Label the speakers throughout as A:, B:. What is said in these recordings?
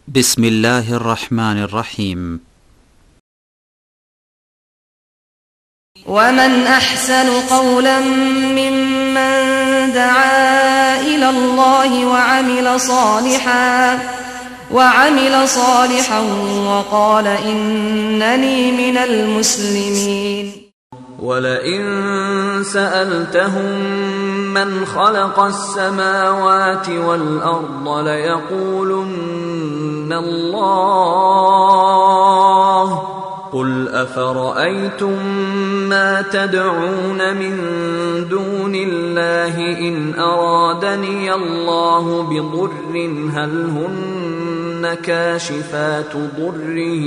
A: بسم الله الرحمن الرحيم.
B: ومن أحسن قولا ممن دعا إلى الله وعمل صالحا وقال إنني من المسلمين.
C: ولئن سألتهم من خلق السماوات والأرض ليقولن الله قل أفرأيتم ما تدعون من دون الله إن أرادني الله بضر هل هن كاشفات ضره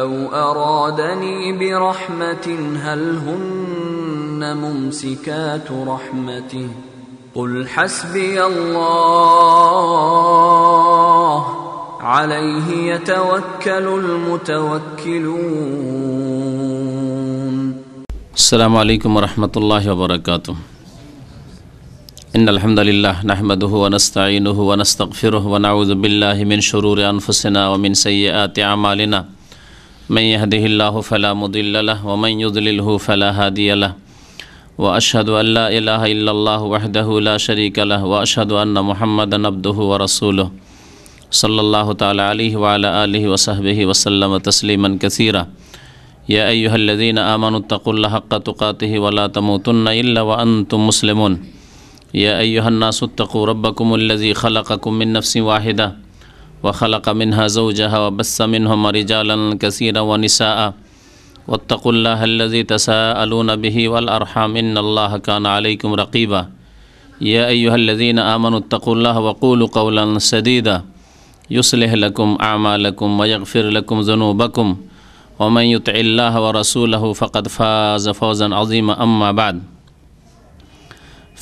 C: أو أرادني برحمة هل هن ممسكات رحمته قل حسبي الله عليه يتوكل المتوكلون.
D: السلام عليكم ورحمة الله وبركاته. إن الحمد لله نحمده ونستعينه ونستغفره ونعوذ بالله من شرور أنفسنا ومن سيئات أعمالنا من يهده الله فلا مضل له ومن يضلله فلا هادي له وأشهد أن لا إله إلا الله وحده لا شريك له وأشهد أن محمدا عبده ورسوله صلى الله تعالى عليه وعلى آله وصحبه وسلم تسليما كثيرا. يا أيها الذين آمنوا اتقوا الله حق تقاته ولا تموتن إلا وأنتم مسلمون. يا أيها الناس اتقوا ربكم الذي خلقكم من نفس واحدة وخلق منها زوجها وبث منهما رجالا كثيرا ونساء واتقوا الله الذي تساءلون به والأرحام إن الله كان عليكم رقيبا. يا أيها الذين آمنوا اتقوا الله وقولوا قولا سديدا يصلح لكم أعمالكم ويغفر لكم ذنوبكم ومن يطع الله ورسوله فقد فاز فوزا عظيما. أما بعد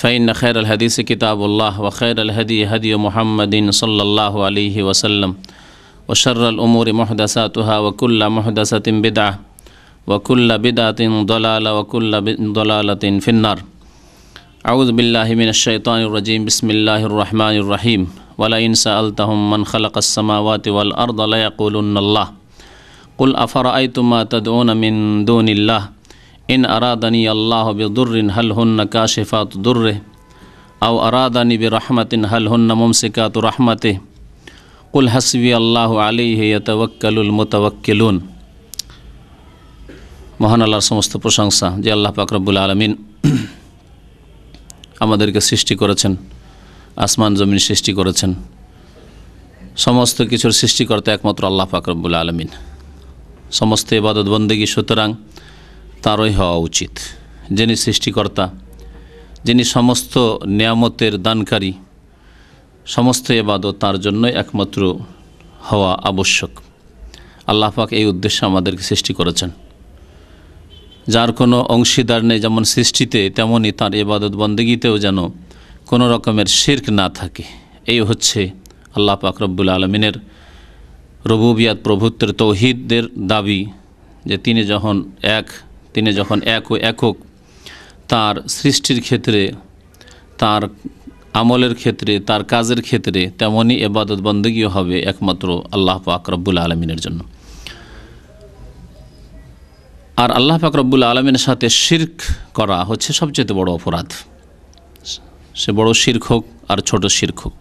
D: فإن خير الحديث كتاب الله وخير الهدي هدي محمد صلى الله عليه وسلم وشر الأمور محدثاتها وكل محدثة بدعة وكل بدعة ضلالة وكل ضلالة في النار. أعوذ بالله من الشيطان الرجيم. بسم الله الرحمن الرحيم. ولئن سألتهم من خلق السماوات والأرض ليقولن الله قل أفرأيتم ما تدعون من دون الله إن أرادني الله بضر هل هن كاشفات ضره أو أرادني برحمة هل هن ممسكات رحمته قل حسبي الله عليه يتوكل المتوكلون. মহান আল্লাহর সমস্ত প্রশংসা যে আল্লাহ পাক রব্বুল আলামিন আমাদেরকে সৃষ্টি করেছেন, আসমান জমিন সৃষ্টি করেছেন। সমস্ত কিছুর সৃষ্টিকর্তা একমাত্র আল্লাহ পাক রব্বুল আলামিন। সমস্ত ইবাদত বন্দেগী সুতরাং তারই হওয়া উচিত। যিনি সৃষ্টিকর্তা, যিনি সমস্ত নিয়ামতের দানকারী, সমস্ত ইবাদত তার জন্যই একমাত্র হওয়া আবশ্যক। আল্লাহ পাক এই উদ্দেশ্যে আমাদেরকে সৃষ্টি করেছেন। যার কোনো অংশীদার নেই, যেমন সৃষ্টিতে তেমনই তার ইবাদত বন্দেগীতেও যেন কোনো রকমের শিরক না থাকে। এই হচ্ছে আল্লাহ পাক রব্বুল আলমিনের রুবুবিয়াত প্রভুত্বের তৌহিদের দাবি, যে তিনি যখন এক ও একক, তার সৃষ্টির ক্ষেত্রে, তার আমলের ক্ষেত্রে, তার কাজের ক্ষেত্রে, তেমনই ইবাদত বন্দেগীও হবে একমাত্র আল্লাহ পাক রব্বুল আলমিনের জন্য। আর আল্লাহ পাক রব্বুল আলমিনের সাথে শিরক করা হচ্ছে সবচেয়ে বড় অপরাধ। সে বড় শিরক হোক আর ছোট শিরক হোক।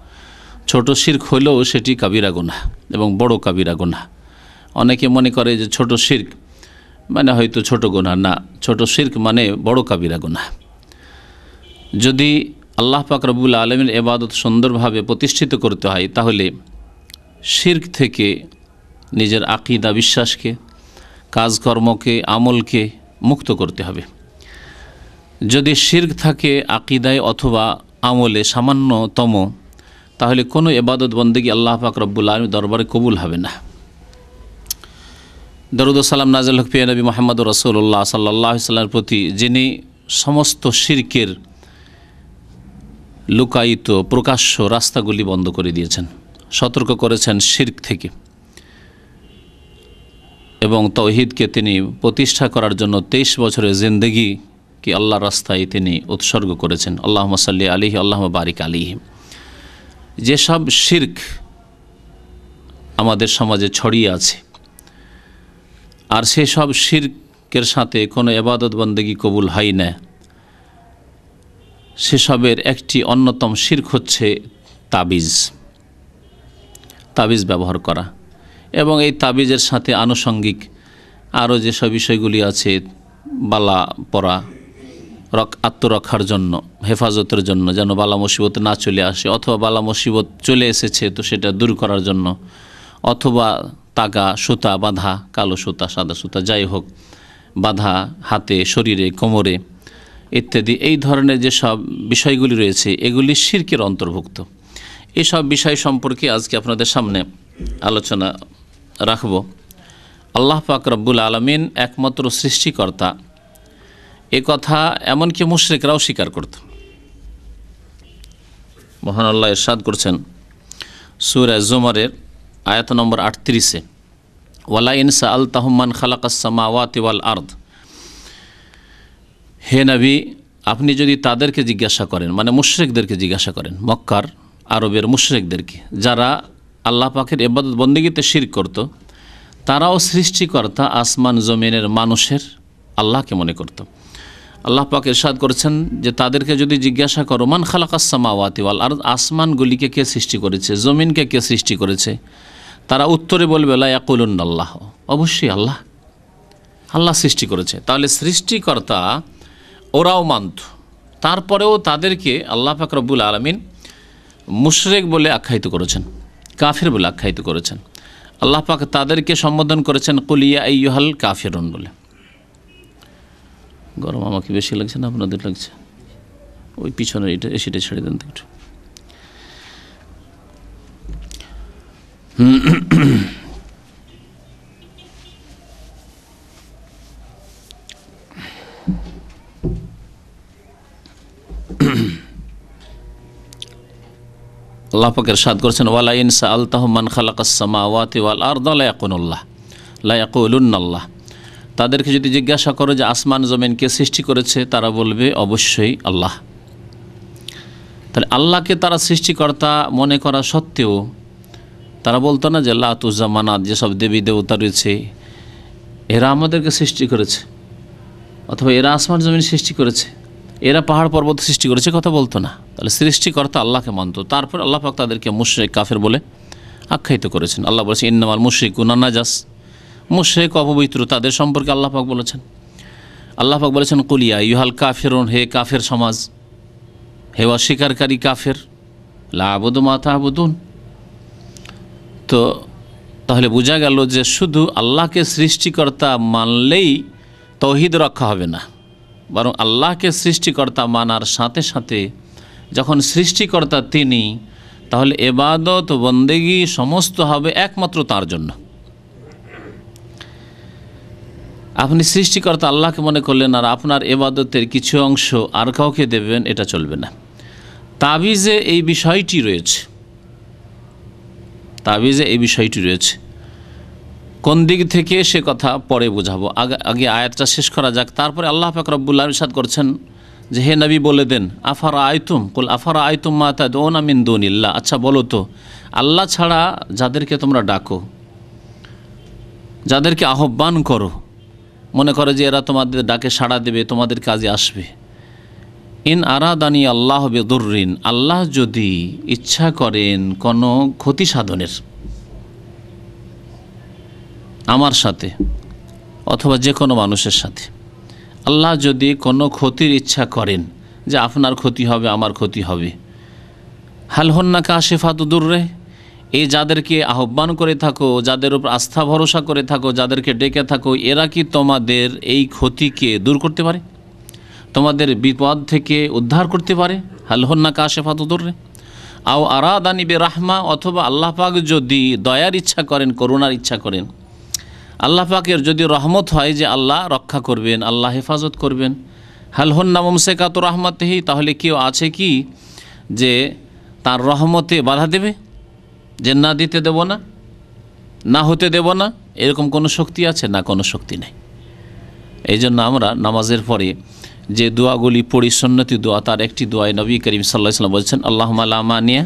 D: ছোট শিরক হলেও সেটি কাবিরা গুনাহ এবং বড় কাবিরা গুনাহ। অনেকে মনে করে যে ছোট শিরক মানে হয়তো ছোট গুনাহ, না, ছোট শিরক মানে বড় কাবিরা গুনাহ। যদি আল্লাহ পাক রব্বুল আলামিনের ইবাদত সুন্দরভাবে প্রতিষ্ঠিত করতে হয়, তাহলে শিরক থেকে নিজের আকীদা, বিশ্বাসকে, কাজকর্মকে, আমলকে মুক্ত করতে হবে। যদি শিরক থাকে আকীদায় অথবা আমলে সামান্যতম, তাহলে কোনো ইবাদত বন্দেগী আল্লাহ পাক রব্বুল আলামিনের দরবারে কবুল হবে না। দরুদ ও সালাম নাযিল হোক প্রিয় নবী মুহাম্মদ রাসূলুল্লাহ সাল্লাল্লাহু আলাইহি ওয়াসাল্লামের প্রতি, যিনি সমস্ত শিরকের লুকায়িত প্রকাশ্য রাস্তাগুলি বন্ধ করে দিয়েছেন, সতর্ক করেছেন শিরক থেকে, এবং তাওহীদকে তিনি প্রতিষ্ঠা করার জন্য 23 বছরের জিন্দেগি কি আল্লাহর রাস্তায় তিনি উৎসর্গ করেছেন। আল্লাহুম্মা সাল্লি আলাইহি আল্লাহুম্মা বারিক আলাইহি। যেসব শিরক আমাদের সমাজে ছড়িয়ে আছে, আর সেসব শিরকের সাথে কোনো ইবাদত বন্দেগী কবুল হয় না। সেসবের একটি অন্যতম শিরক হচ্ছে তাবিজ ব্যবহার করা, এবং এই তাবিজের সাথে আনুষঙ্গিক আরও যেসব বিষয়গুলি আছে, বালা পরা, আত্মরক্ষার জন্য, হেফাজতের জন্য, যেন বালা মুসিবত না চলে আসে, অথবা বালা মুসিবত চলে এসেছে তো সেটা দূর করার জন্য, অথবা তাগা সুতা বাঁধা, কালো সুতা সাদা সুতা যাই হোক বাঁধা হাতে, শরীরে, কোমরে ইত্যাদি, এই ধরনের যেসব বিষয়গুলি রয়েছে এগুলি শিরকের অন্তর্ভুক্ত। এসব বিষয় সম্পর্কে আজকে আপনাদের সামনে আলোচনা রাখব। আল্লাহ পাক রব্বুল আলামিন একমাত্র সৃষ্টিকর্তা, এ কথা এমনকি মুশরিকরাও স্বীকার করত। মহান আল্লাহ ইরশাদ করছেন সূরা জুমারের আয়াত নম্বর 38-এ, ওয়ালা ইন সাআলতাহুম মান খালাকাস সামাওয়াতি ওয়াল আরদ। হে নবী, আপনি যদি তাদেরকে জিজ্ঞাসা করেন, মানে মুশরিকদেরকে জিজ্ঞাসা করেন, মক্কার আরবের মুশরিকদেরকে, যারা আল্লাহ পাকের ইবাদত বন্দেগীতে শিরক করত, তারাও সৃষ্টিকর্তা আসমান জমিনের মানুষের আল্লাহকে মনে করত। আল্লাহ পাক ইরশাদ করেছেন যে তাদেরকে যদি জিজ্ঞাসা করো মান খালাকাস সামাওয়াতি ওয়াল আরদ, আসমানগুলিকে কে সৃষ্টি করেছে, জমিনকে কে সৃষ্টি করেছে, তারা উত্তরে বলবে লা ইয়াকুলুনাল্লাহ, অবশ্যই আল্লাহ, আল্লাহ সৃষ্টি করেছে। তাহলে সৃষ্টিকর্তা ওরাও মানত, তারপরেও তাদেরকে আল্লাহ পাক রব্বুল আলামিন মুশরিক বলে আখ্যায়িত করেছেন, কাফির বলে আখ্যায়িত করেছেন। আল্লাহ পাক তাদেরকে সম্বোধন করেছেন কুল ইয়া আইয়ুহাল কাফিরুন বলে। গরম আমাকে বেশি লাগছে না আপনাদের লাগছে? ওই পিছনে এটা এসিটা ছেড়ে দেন তো একটু। আল্লাহ পাক ইরশাদ করেছেন ওয়ালা ইন সাআলতাহুম মান খালাকাস সামাওয়াতি ওয়াল আরদা লা ইয়াকুলুনাল্লাহ। তাদেরকে যদি জিজ্ঞাসা করো যে আসমান জমিনকে সৃষ্টি করেছে, তারা বলবে অবশ্যই আল্লাহ। তাহলে আল্লাহকে তারা সৃষ্টিকর্তা মনে করা সত্ত্বেও তারা বলতো না যে লাত উজ্জা মানাত, যেসব দেবী দেবতা রয়েছে এরা আমাদেরকে সৃষ্টি করেছে, অথবা এরা আসমান জমিন সৃষ্টি করেছে, এরা পাহাড় পর্বত সৃষ্টি করেছে, কথা বলতো না। তাহলে সৃষ্টিকর্তা আল্লাহকে মানত। তারপর আল্লাহ পাক তাদেরকে মুশরিক কাফের বলে আখ্যায়িত করেছেন। আল্লাহ বলেছেন ইন্নামাল মুশরিকুনা নাজাস, মুশরিক অপবিত্র, তাদের সম্পর্কে আল্লাহ পাক বলেছেন। আল্লাহ পাক বলেছেন কুল ইয়া আইয়ুহাল কাফিরুন, হে কাফের সমাজ, হে অস্বীকারী কাফের, লা আবুদু মা তা'বুদুন। তো তাহলে বোঝা গেল যে শুধু আল্লাহকে সৃষ্টিকর্তা মানলেই তাওহীদ রক্ষা হবে না, বরং আল্লাহকে সৃষ্টিকর্তা মানার সাথে সাথে যখন সৃষ্টিকর্তা তিনি, তাহলে ইবাদত বন্দেগী সমস্ত হবে একমাত্র তার জন্য। আপনি সৃষ্টিকর্তা আল্লাহকে মনে করলেন আর আপনার ইবাদতের কিছু অংশ আর কাউকে দেবেন, এটা চলবে না। তাবিজে এই বিষয়টি রয়েছে, তাবিজে এই বিষয়টি রয়েছে। কোন দিক থেকে সে কথা পরে বোঝাবো, আগে আয়াতটা শেষ করা যাক। তারপরে আল্লাহ পাক রব্বুল আলামিন ইরশাদ করছেন যে হে নবী বলে দেন আফারা আইতুম কুল আফারা আইতুম মা তাদউনা মিন দুনিল্লাহ, আচ্ছা বলো তো আল্লাহ ছাড়া যাদেরকে তোমরা ডাকো, যাদেরকে আহ্বান করো, মনে করো যে এরা তোমাদের ডাকে সাড়া দেবে, তোমাদের কাজে আসবে, ইন আরাদানি আল্লাহ বিদুররিন, আল্লাহ যদি ইচ্ছা করেন কোনো ক্ষতি সাধনের আমার সাথে অথবা যে কোনো মানুষের সাথে, আল্লাহ যদি কোনো ক্ষতির ইচ্ছা করেন যে আপনার ক্ষতি হবে, আমার ক্ষতি হবে, হাল হন্না কাশিফাতু দুররে, এই যাদেরকে আহ্বান করে থাকো, যাদের উপর আস্থা ভরসা করে থাকো, যাদেরকে ডেকে থাকো, এরা কি তোমাদের এই ক্ষতিকে দূর করতে পারে, তোমাদের বিপদ থেকে উদ্ধার করতে পারে? হাল হন্না কাশিফাতু দুররে আও আরাদানি বিরাহমা, অথবা আল্লাহ পাক যদি দয়ার ইচ্ছা করেন, করুণার ইচ্ছা করেন, আল্লাহ পাকের যদি রহমত হয় যে আল্লাহ রক্ষা করবেন, আল্লাহ হেফাজত করবেন, হাল হন্না মুমসিকাতু রাহমাতিহি, তাহলে কেউ আছে কি যে তার রহমতে বাধা দেবে, যে না দিতে দেব না, না হতে দেব না, এরকম কোনো শক্তি আছে? না, কোনো শক্তি নেই। এই জন্য আমরা নামাজের পরে যে দোয়াগুলি পড়ি, সুন্নতি দোয়া, তার একটি দোয়ায় নবী করিম সাল্লাল্লাহু আলাইহি ওয়াসাল্লাম বলছেন আল্লাহুম্মা লা মানিয়া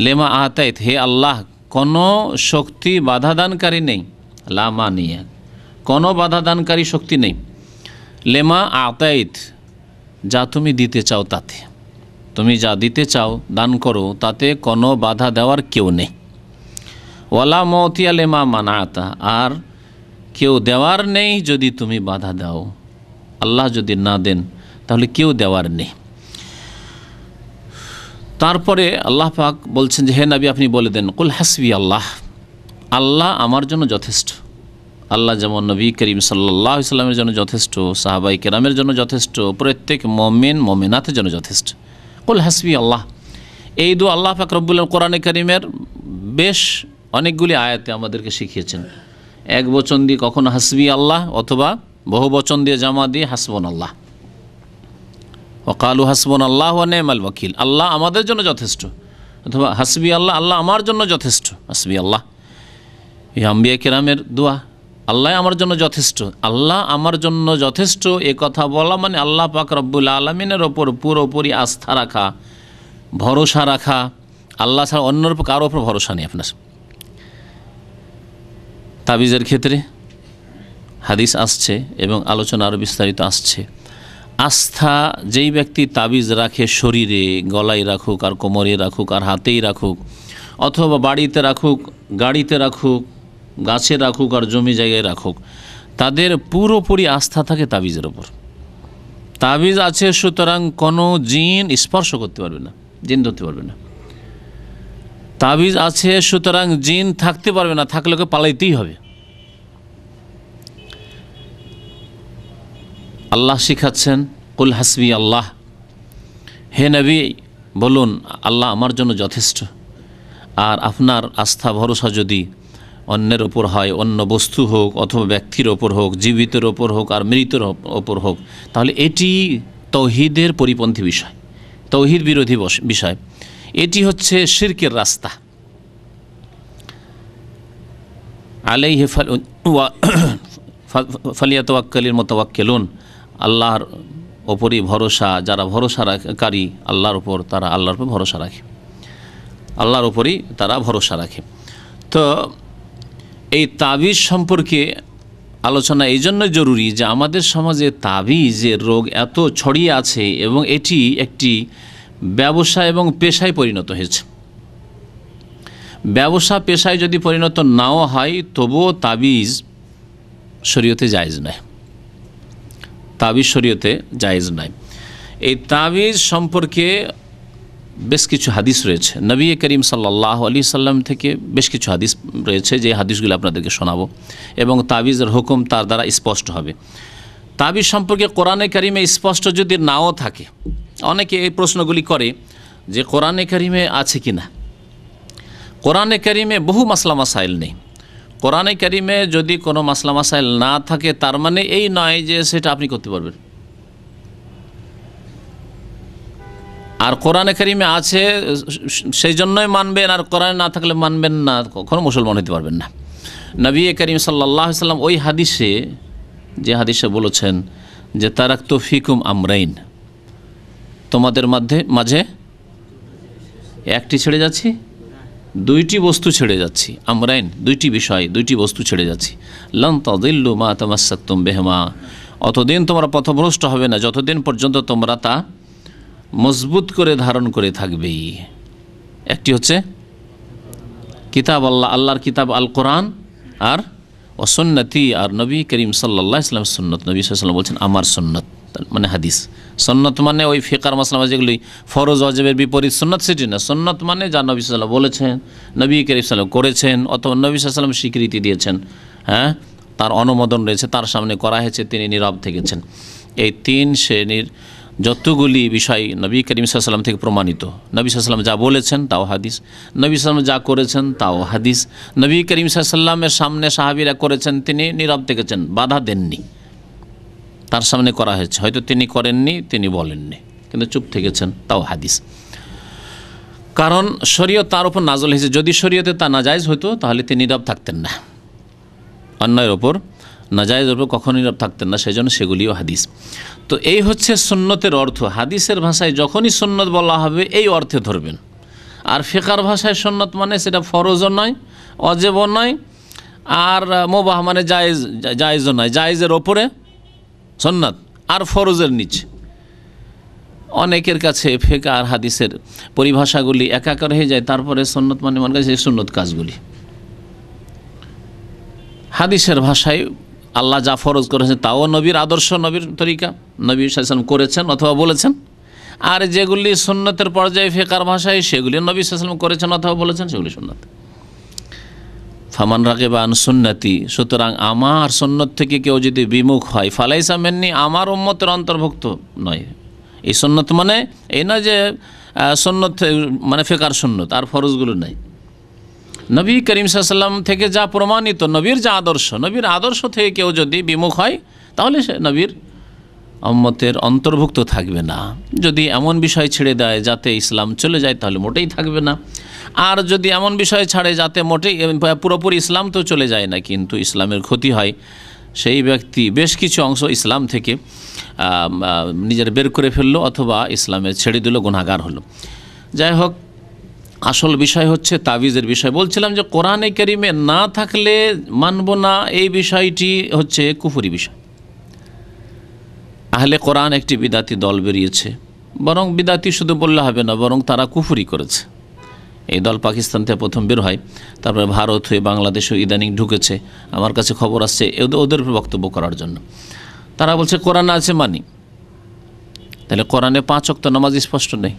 D: লিমা আতাইত, হে আল্লাহ কোনো শক্তি বাধাদানকারী নেই, লা মানিয়া, কোনো বাধাদানকারী শক্তি নেই, লেমা আতাইত, যা তুমি দিতে চাও তাতে, তুমি যা দিতে চাও দান করো, তাতে কোনো বাধা দেওয়ার কেউ নেই। ওয়ালা মতিয়া লেমা মানাতা, আর কেউ দেওয়ার নেই যদি তুমি বাধা দাও। আল্লাহ যদি না দেন তাহলে কেউ দেওয়ার নেই। তারপরে আল্লাহ পাক বলছেন যে হে নবী আপনি বলে দেন, কুল হাসবি আল্লাহ, আল্লাহ আমার জন্য যথেষ্ট। আল্লাহ যেমন নবী করিম সাল্লাল্লাহু আলাইহি সাল্লামের জন্য যথেষ্ট, সাহাবাই কেরামের জন্য যথেষ্ট, প্রত্যেক মুমিন মুমিনাতের জন্য যথেষ্ট। কুল হাসবি আল্লাহ, এই দোয়া আল্লাহ পাক রব্বুল আলামিন কোরআনে কারীমের বেশ অনেকগুলি আয়াতে আমাদেরকে শিখিয়েছেন। এক বচন দিয়ে কখনো হাসবি আল্লাহ, অথবা বহু বচন দিয়ে জামা দিয়ে হাসবুন আল্লাহ। ওয়াকালু হাসবুন আল্লাহ ওয়া নি'মাল ওয়াকিল, আল্লাহ আমাদের জন্য যথেষ্ট, অথবা হাসবি আল্লাহ, আল্লাহ আমার জন্য যথেষ্ট, হাসবি আল্লাহ। এই আম্বিয়া কেরামের দোয়া, আল্লাহ আমার জন্য যথেষ্ট। আল্লাহ আমার জন্য যথেষ্ট এ কথা বলা মানে আল্লাহ পাক রব্বুল আলামিনের ওপর পুরোপুরি আস্থা রাখা, ভরসা রাখা। আল্লাহ ছাড়া অন্যের উপর কারোর ওপর ভরসা নেই আপনার। তাবিজের ক্ষেত্রে হাদিস আসছে এবং আলোচনা আরও বিস্তারিত আসছে। আস্থা যেই ব্যক্তি তাবিজ রাখে শরীরে, গলায় রাখুক আর কোমরে রাখুক আর হাতেই রাখুক, অথবা বাড়িতে রাখুক, গাড়িতে রাখুক, গাছে রাখুক আর জমি জায়গায় রাখুক, তাদের পুরোপুরি আস্থা থাকে তাবিজের ওপর। তাবিজ আছে সুতরাং কোনো জিন স্পর্শ করতে পারবে না, জিন ধরতে পারবে না। তাবিজ আছে সুতরাং জিন থাকতে পারবে না, থাকলে ওকে পালাইতেই হবে। আল্লাহ শিখাচ্ছেন কুল হাসবি আল্লাহ, হে নবী বলুন আল্লাহ আমার জন্য যথেষ্ট। আর আপনার আস্থা ভরসা যদি অন্যের ওপর হয়, অন্য বস্তু হোক অথবা ব্যক্তির ওপর হোক, জীবিতের ওপর হোক আর মৃতের ওপর হোক, তাহলে এটি তৌহিদের পরিপন্থী বিষয়, তৌহিদ বিরোধী বিষয়। এটি হচ্ছে শিরকের রাস্তা। আলাইহি ফালিয়াতাওয়াক্কালিল মুতাওয়াক্কিলুন, আল্লাহর ওপরই ভরসা, যারা ভরসাকারী আল্লাহর ওপর, তারা আল্লাহর উপর ভরসা রাখে, আল্লাহর ওপরই তারা ভরসা রাখে। তো এই তাবিজ সম্পর্কে আলোচনা এই জন্য জরুরি যে আমাদের সমাজে তাবিজের রোগ এত ছড়িয়ে আছে এবং এটি একটি ব্যবসা এবং পেশায় পরিণত হয়েছে। ব্যবসা পেশায় যদি পরিণত নাও হয় তবুও তাবিজ শরীয়তে জায়েজ নয়, তাবিজ শরীয়তে জায়েজ নয়। এই তাবিজ সম্পর্কে বেশ কিছু হাদিস রয়েছে, নবী করিম সাল্লাল্লাহু আলাইহি সাল্লাম থেকে বেশ কিছু হাদিস রয়েছে, যে হাদিসগুলো আপনাদেরকে শোনাবো এবং তাবিজের হুকুম তার দ্বারা স্পষ্ট হবে। তাবিজ সম্পর্কে কোরআনে কারিমে স্পষ্ট যদি নাও থাকে, অনেকে এই প্রশ্নগুলি করে যে কোরআনে কারিমে আছে কি না। কোরআনে কারিমে বহু মাসলা মাসাইল নেই। কোরআনে কারিমে যদি কোনো মাসলা মাসাইল না থাকে তার মানে এই নয় যে সেটা আপনি করতে পারবেন। আর কোরআনে কারিমে আছে সেই জন্যই মানবেন, আর কোরআনে না থাকলে মানবেন না, কখনো মুসলমান হতে পারবেন না। নবী করিম সাল্লাল্লাহু আলাইহি সাল্লাম ওই হাদিসে, যে হাদিসে বলেছেন যে তারাকতু ফিকুম আমরাইন, তোমাদের মাঝে একটি ছেড়ে যাচ্ছি, দুইটি বস্তু ছেড়ে যাচ্ছি। আমরাইন, দুইটি বিষয়, দুইটি বস্তু ছেড়ে যাচ্ছি। লান তাদিল্লু মা তামাসসাকতুম বিহিমা, অতদিন তোমরা পথভ্রষ্ট হবে না যতদিন পর্যন্ত তোমরা তা মজবুত করে ধারণ করে থাকবেই। একটি হচ্ছে কিতাব আল্লাহ, আল্লাহর কিতাব আল কোরআন, আর ও সুন্নতি, আর নবী করিম সাল্লাল্লাহু আলাইহি ওয়াসাল্লাম সুন্নত। নবী সাল্লাল্লাহু আলাইহি ওয়াসাল্লাম বলছেন আমার সুন্নত, মানে হাদিস। সুন্নত মানে ওই ফিকার মাসলা যেগুলি ফরজ ওয়াজিবের বিপরীত সুন্নত সেটি না। সুন্নত মানে যা নবী সাল্লাল্লাহু আলাইহি ওয়াসাল্লাম বলেছেন, নবী করিম সাল্লাল্লাহু আলাইহি ওয়াসাল্লাম করেছেন, অথবা নবী সাল্লাল্লাহু আলাইহি ওয়াসাল্লাম স্বীকৃতি দিয়েছেন, হ্যাঁ, তার অনুমোদন রয়েছে, তার সামনে করা হয়েছে, তিনি নীরব থেকেছেন। এই তিন শ্রেণীর যতগুলি বিষয় নবী করিম সাল্লাল্লাহু আলাইহি ওয়াসাল্লাম থেকে প্রমাণিত। নবী সাল্লাল্লাহু আলাইহি ওয়াসাল্লাম যা বলেছেন তাও হাদিস, নবী সাল্লাল্লাহু আলাইহি ওয়াসাল্লাম যা করেছেন তাও হাদিস। নবী করিম সাল্লাল্লাহু আলাইহি ওয়াসাল্লামের সামনে সাহাবীরা করেছেন, তিনি নীরব থেকেছেন, বাধা দেননি, তার সামনে করা হয়েছে, হয়তো তিনি করেননি, তিনি বলেননি, কিন্তু চুপ থেকেছেন, তাও হাদিস। কারণ শরীয়ত তার উপর নাজল হয়েছে। যদি শরীয়তে তা নাজায়েজ হতো তাহলে তিনি নীরব থাকতেন না, অন্যায়ের ওপর নাজায়েজের ওপর কখনো নীরব থাকতেন না, সেই জন্য সেগুলিও হাদিস। তো এই হচ্ছে সুন্নতের অর্থ। হাদিসের ভাষায় যখনই সুন্নত বলা হবে এই অর্থে ধরবেন, আর ফিকার ভাষায় সুন্নত মানে সেটা ফরজও নয়, ওয়াজিবও নয়, আর মুবাহ মানে জায়েজও নয়, জায়েজের ওপরে সুন্নাত আর ফরজের নিচে। অনেকের কাছে ফিকহ আর হাদিসের পরিভাষাগুলি একাকার হয়ে যায়, তারপরে সুন্নত মানে মনে কাছে সুন্নত কাজগুলি। হাদিসের ভাষায় আল্লাহ যা ফরজ করেছেন তাও নবীর আদর্শ, নবীর তরিকা, নবী সাল্লাল্লাহু আলাইহি ওয়াসাল্লাম করেছেন অথবা বলেছেন। আর যেগুলি সুন্নতের পর্যায়ে ফিকহার ভাষায় সেগুলি নবী সাল্লাল্লাহু আলাইহি ওয়াসাল্লাম করেছেন অথবা বলেছেন, সেগুলি সুন্নাত। ফামান রাগিবা আন সুন্নতি, সুতরাং আমার সুন্নত থেকে কেউ যদি বিমুখ হয়, ফালাইসা মিন্নি, আমার উম্মতের অন্তর্ভুক্ত নয়। এই সুন্নত মানে এই নয় যে সুন্নত মানে ফিকহার সুন্নত আর ফরজগুলো নাই। নবী করিম সাল্লাল্লাহু আলাইহি ওয়াসাল্লাম থেকে যা প্রমাণিত, নবীর যা আদর্শ, নবীর আদর্শ থেকে কেউ যদি বিমুখ হয় তাহলে সে নবীর উম্মতের অন্তর্ভুক্ত থাকবে না। যদি এমন বিষয় ছেড়ে দেয় যাতে ইসলাম চলে যায় তাহলে মোটেই থাকবে না। আর যদি এমন বিষয় ছাড়ে যাতে মোটেই পুরোপুরি ইসলাম তো চলে যায় না কিন্তু ইসলামের ক্ষতি হয়, সেই ব্যক্তি বেশ কিছু অংশ ইসলাম থেকে নিজের বের করে ফেললো অথবা ইসলামের ছেড়ে দিল, গুনাহগার হলো। যাই হোক, আসল বিষয় হচ্ছে তাবিজের বিষয়। বলছিলাম যে কোরআনে কারিমে না থাকলে মানব না, এই বিষয়টি হচ্ছে কুফরি বিষয়। আহলে কোরআন একটি বিদাতি দল বেরিয়েছে, বরং বিদাতি শুধু বললে হবে না, বরং তারা কুফরি করেছে। এই দল পাকিস্তান থেকে প্রথম বের হয়, তারপরে ভারত হয়ে বাংলাদেশেও ইদানিং ঢুকেছে। আমার কাছে খবর আসছে ওদের বক্তব্য করার জন্য। তারা বলছে কোরআনে আছে মানি, তাহলে কোরআনে 5 ওয়াক্ত নামাজ স্পষ্ট নেই,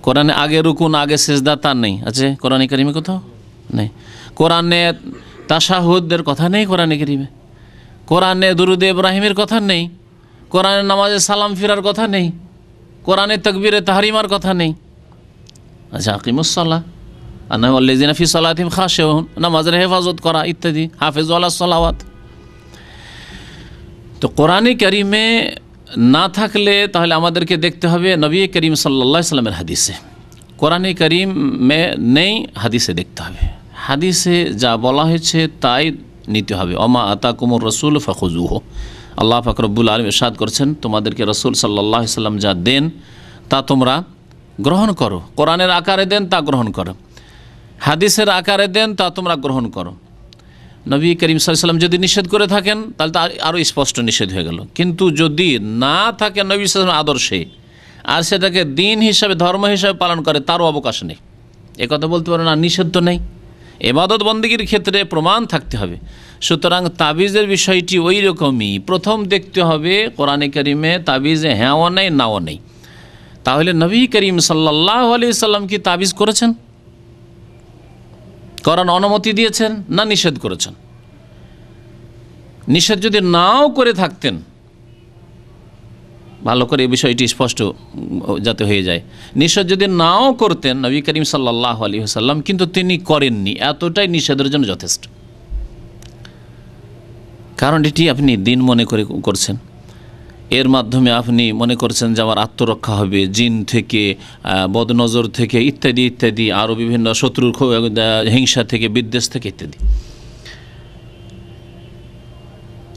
D: কোরআনে আগে রুকুন আগে সিজদা তার নেই, আছে কোরআনে কারিমে কোথাও নেই। কোরআনে তাশাহুদের কথা নেই কোরআনে কারিমে, কোরআনে দুরুদে ইব্রাহিমের কথা নেই, কোরআনে নামাজে সালাম ফিরার কথা নেই, কোরআনে তাকবীরে তাহরিমার কথা নেই। আচ্ছা, আকিমুস সালাহ আন্নাহুল্লাযিনা ফি সালাতিহিম খাশিউন, নামাজের হেফাজত করা ইত্যাদি, হাফিজু আলাস সালাওয়াত। তো কোরআনে কারিমে না থাকলে তাহলে আমাদেরকে দেখতে হবে নবী করিম সাল্লাল্লাহু আলাইহি ওয়াসাল্লামের হাদিসে। কোরআনে কারিমে নেই, হাদিসে দেখতে হবে। হাদিসে যা বলা হয়েছে তাই নিতে হবে। ওমা আতাকুমুর রাসূল ফাখুযুহু, আল্লাহ পাক রব্বুল আলামিন ইরশাদ করেছেন তোমাদেরকে রাসূল সাল্লাল্লাহু আলাইহি ওয়াসাল্লাম যা দেন তা তোমরা গ্রহণ করো। কোরআনের আকারে দেন তা গ্রহণ করো, হাদিসের আকারে দেন তা তোমরা গ্রহণ করো। নবী করিম সাল্লাল্লাহু আলাইহি ওয়াসাল্লাম যদি নিষেধ করে থাকেন তাহলে তা আরও স্পষ্ট নিষেধ হয়ে গেল। কিন্তু যদি না থাকে নবী সাল্লাল্লাহু আলাইহি ওয়াসাল্লামের আদর্শে আর সেটাকে দিন হিসাবে ধর্ম হিসাবে পালন করে, তারও অবকাশ নেই। একথা বলতে পারে না নিষেধ তো নেই, ইবাদত বন্দেগীর ক্ষেত্রে প্রমাণ থাকতে হবে। সুতরাং তাবিজের বিষয়টি ওই রকমই, প্রথম দেখতে হবে কোরআনে কারিমে তাবিজে হ্যাঁও নেই নাও নেই। তাহলে নবী করিম সাল্লাল্লাহু আলাইহি ওয়াসাল্লাম কি তাবিজ করেছেন, করার অনুমতি দিয়েছেন না নিষেধ করেছেন? নিষেধ যদি নাও করে থাকতেন, ভালো করে এই বিষয়টি স্পষ্ট যাতে হয়ে যায়, নিষেধ যদি নাও করতেন নবী করিম সাল্লাল্লাহু আলাইহি ওয়াসাল্লাম, কিন্তু তিনি করেননি, এতটাই নিষেধের জন্য যথেষ্ট। কারণ এটি আপনি দিন মনে করে করছেন, এর মাধ্যমে আপনি মনে করছেন যে আমার আত্মরক্ষা হবে জিন থেকে, বদনজর থেকে ইত্যাদি ইত্যাদি, আরও বিভিন্ন শত্রুর হিংসা থেকে, বিদ্বেষ থেকে ইত্যাদি।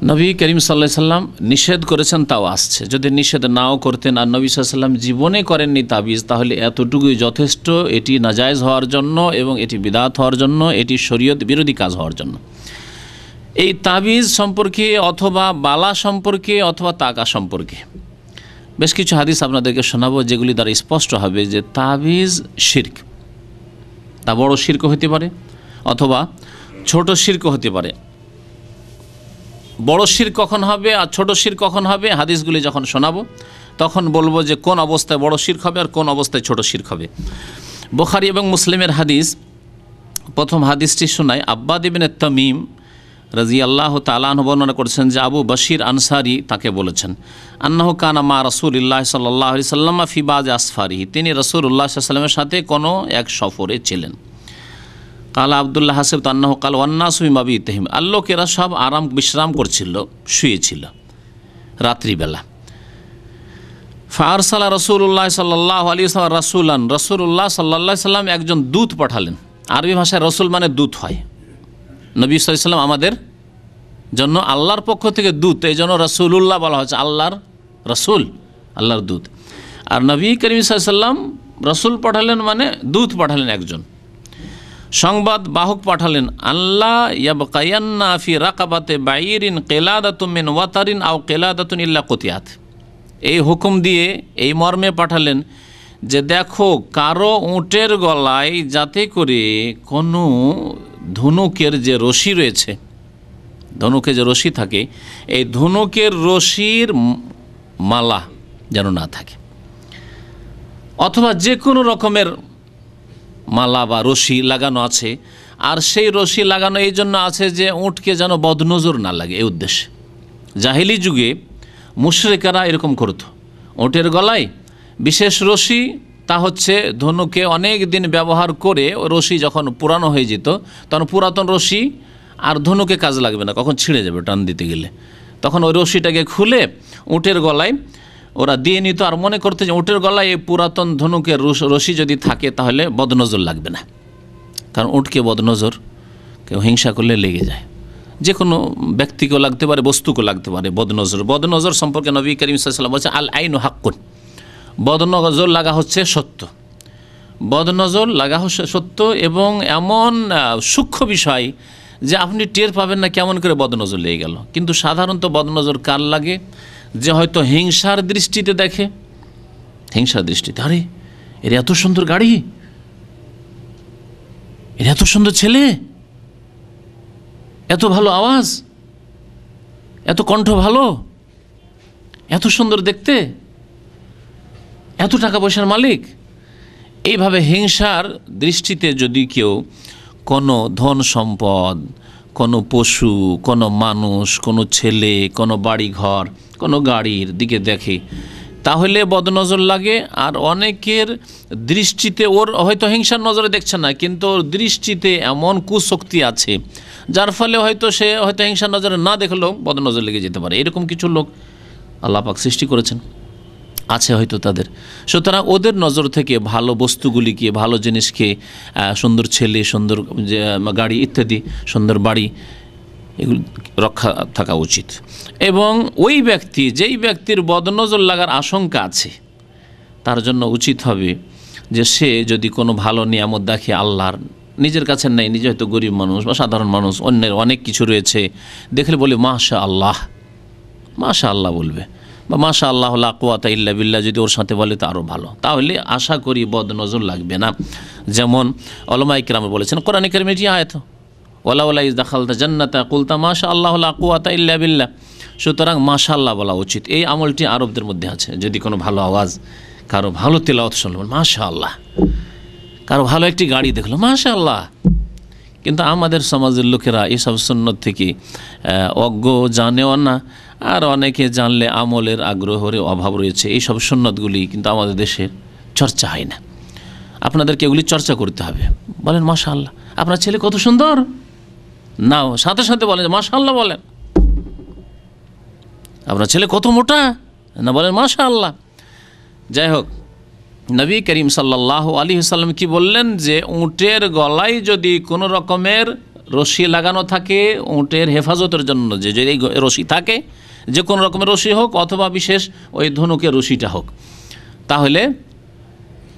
D: নবী করিম সাল্লাল্লাহু আলাইহি ওয়াসাল্লাম নিষেধ করেছেন তাও আসছে। যদি নিষেধ নাও করতেন আর নবী সাল্লাল্লাহু আলাইহি ওয়াসাল্লাম জীবনে করেননি তাবিজ, তাহলে এতটুকুই যথেষ্ট এটি নাজায়েজ হওয়ার জন্য এবং এটি বিদআত হওয়ার জন্য, এটি শরীয়ত বিরোধী কাজ হওয়ার জন্য। এই তাবিজ সম্পর্কে অথবা বালা সম্পর্কে অথবা তাকা সম্পর্কে বেশ কিছু হাদিস আপনাদেরকে শোনাবো, যেগুলি দ্বারা স্পষ্ট হবে যে তাবিজ শিরক। তা বড় শিরক হতে পারে অথবা ছোট শিরক হতে পারে। বড় শিরক কখন হবে আর ছোট শিরক কখন হবে, হাদিসগুলি যখন শোনাবো তখন বলবো যে কোন অবস্থায় বড় শিরক হবে আর কোন অবস্থায় ছোট শিরক হবে। বুখারী এবং মুসলিমের হাদিস, প্রথম হাদিসটি শোনায়। আব্বাদ ইবনে তামিম রাদিয়াল্লাহু তাআলা আনহু বর্ণনা করেছেন যে আবু বশির আনসারী তাকে বলেছেন, আন্নাহু কানা মা রাসূলিল্লাহ সাল্লাল্লাহু আলাইহি ওয়াসাল্লাম ফি বায আসফারিহি, তিনি রাসূলুল্লাহ সাল্লাল্লাহু আলাইহি ওয়াসাল্লামের সাথে কোনো এক সফরে ছিলেন। কালা আব্দুল্লাহ হাসিব আন্নাহু কাল ওয়ান্নাসু বিমাবিতিহিম, লোকেরা সব আরাম বিশ্রাম করছিল, শুয়েছিল রাত্রিবেলা। ফারসালা রাসূলুল্লাহ সাল্লাল্লাহু আলাইহি ওয়াসাল্লাম রাসূলান, রাসূলুল্লাহ সাল্লাল্লাহু আলাইহি ওয়াসাল্লাম একজন দূত পাঠালেন। আরবি ভাষায় রাসূল মানে দূত হয়। নবী সাল্লাল্লাহু আলাইহি ওয়াসাল্লাম আমাদের জন্য আল্লাহর পক্ষ থেকে দূত, এই জন্য রাসূলুল্লাহ বলা হচ্ছে, আল্লাহর রাসূল, আল্লাহর দূত। আর নবী করিম সাল্লাল্লাহু আলাইহি ওয়াসাল্লাম রসুল পাঠালেন মানে দূত পাঠালেন একজন, সংবাদ বাহক পাঠালেন, আল্লাহ ইয়াবকায়ান্না ফি রাকাবাতে বাইরিন কিলাদাতুম মিন ওয়াতারিন আও কিলাদাতুন ইল্লা কুতিয়াত। এই হুকুম দিয়ে এই মর্মে পাঠালেন যে দেখো কারো উটের গলায় যাতে করে কোনো ধনুকের যে রশি রয়েছে, ধনুকে যে রশি থাকে, এই ধনুকের রশির মালা যেন না থাকে, অথবা যে কোনো রকমের মালা বা রশি লাগানো আছে। আর সেই রশি লাগানো এই জন্য আছে যে উটকে যেন বদনজর না লাগে, এই উদ্দেশ্যে। জাহিলি যুগে মুশরিকেরা এরকম করত, উটের গলায় বিশেষ রশি, তা হচ্ছে ধনুকে অনেক দিন ব্যবহার করে ওই রশি যখন পুরানো হয়ে যেত তখন পুরাতন রশি আর ধনুকে কাজ লাগবে না, কখন ছিঁড়ে যাবে টান দিতে গেলে, তখন ওই রশিটাকে খুলে উটের গলায় ওরা দিয়ে নিত। আর মনে করতে যে উটের গলায় এই পুরাতন ধনুকের রশি যদি থাকে তাহলে বদনজর লাগবে না, কারণ উটকে বদনজর কেউ হিংসা করলে লেগে যায়, যে কোনো ব্যক্তিকেও লাগতে পারে, বস্তুকেও লাগতে পারে বদনজর। বদনজর সম্পর্কে নবী করিম সাল্লাল্লাহু আলাইহি ওয়াসাল্লাম বলছেন আল আইনু হাক্কুন, বদনজর লাগা হচ্ছে সত্য, বদনজর লাগা হচ্ছে সত্য এবং এমন সূক্ষ্ম বিষয় যে আপনি টের পাবেন না কেমন করে বদনজর লেগে গেল। কিন্তু সাধারণত বদনজর কার লাগে? যে হয়তো হিংসার দৃষ্টিতে দেখে, হিংসার দৃষ্টিতে, আরে এর এত সুন্দর গাড়ি, এর এত সুন্দর ছেলে, এত ভালো আওয়াজ, এত কণ্ঠ ভালো, এত সুন্দর দেখতে, এত টাকা পয়সার মালিক। এইভাবে হিংসার দৃষ্টিতে যদি কেউ কোনো ধন সম্পদ, কোনো পশু, কোনো মানুষ, কোনো ছেলে, কোনো বাড়িঘর, কোনো গাড়ির দিকে দেখে তাহলে বদনজর লাগে। আর অনেকের দৃষ্টিতে ওর হয়তো হিংসার নজরে দেখছে না, কিন্তু ওর দৃষ্টিতে এমন কুশক্তি আছে যার ফলে হয়তো সে হয়তো হিংসার নজরে না দেখলেও বদনজর লেগে যেতে পারে। এরকম কিছু লোক আল্লাহ পাক সৃষ্টি করেছেন, আছে হয়তো তাদের। সুতরাং ওদের নজর থেকে ভালো বস্তুগুলিকে, ভালো জিনিসকে, সুন্দর ছেলে, সুন্দর গাড়ি ইত্যাদি, সুন্দর বাড়ি, এগুলো রক্ষা থাকা উচিত। এবং ওই ব্যক্তি, যেই ব্যক্তির বদনজর লাগার আশঙ্কা আছে, তার জন্য উচিত হবে যে সে যদি কোনো ভালো নিয়ামত দেখে আল্লাহর, নিজের কাছে নেই, নিজে হয়তো গরিব মানুষ বা সাধারণ মানুষ, অন্যের অনেক কিছু রয়েছে, দেখলে বলে মাশা আল্লাহ, মাশা আল্লাহ বলবে, বা মাশা আল্লাহ লা কুওয়াতা ইল্লা বিল্লাহ যদি ওর সাথে বলে তো আরও ভালো, তাহলে আশা করি বদনজর লাগবে না। যেমন উলামায়ে কিরাম বলেছেন, কোরআনে কারিমে এটি আয়াত, ওয়ালা ওয়ালা ইজ দাখালতা জান্নাতা কুলতা মাশা আল্লাহ লা কুওয়াতা ইল্লা বিল্লাহ। সুতরাং মাশা আল্লাহ বলা উচিত। এই আমলটি আরবদের মধ্যে আছে। যদি কোনো ভালো আওয়াজ, কারো ভালো তেলাওয়াত শুনলেন মাশা আল্লাহ, কারো ভালো একটি গাড়ি দেখলো মাশা আল্লাহ। কিন্তু আমাদের সমাজের লোকেরা এসব সুন্নত থেকে অজ্ঞ, জানেও না, আর অনেকে জানলে আমলের আগ্রহের অভাব রয়েছে। এইসব সুন্নতগুলি কিন্তু আমাদের দেশের চর্চা হয় না। আপনাদেরকে এগুলি চর্চা করতে হবে। বলেন মাশা আল্লাহ, আপনার ছেলে কত সুন্দর, নাও সাথে সাথে বলেন মাশা আল্লাহ বলেন। আপনার ছেলে কত মোটা, না বলেন মাশা আল্লাহ। যাই হোক, নবী করিম সাল্লাল্লাহু আলাইহি ওয়াসাল্লাম কি বললেন যে উটের গলায় যদি কোনো রকমের রশি লাগানো থাকে, উটের হেফাজতের জন্য যে যদি রশি থাকে, যে কোনো রকমের রশি হোক অথবা বিশেষ ওই ধনুকের রশিটা হোক, তাহলে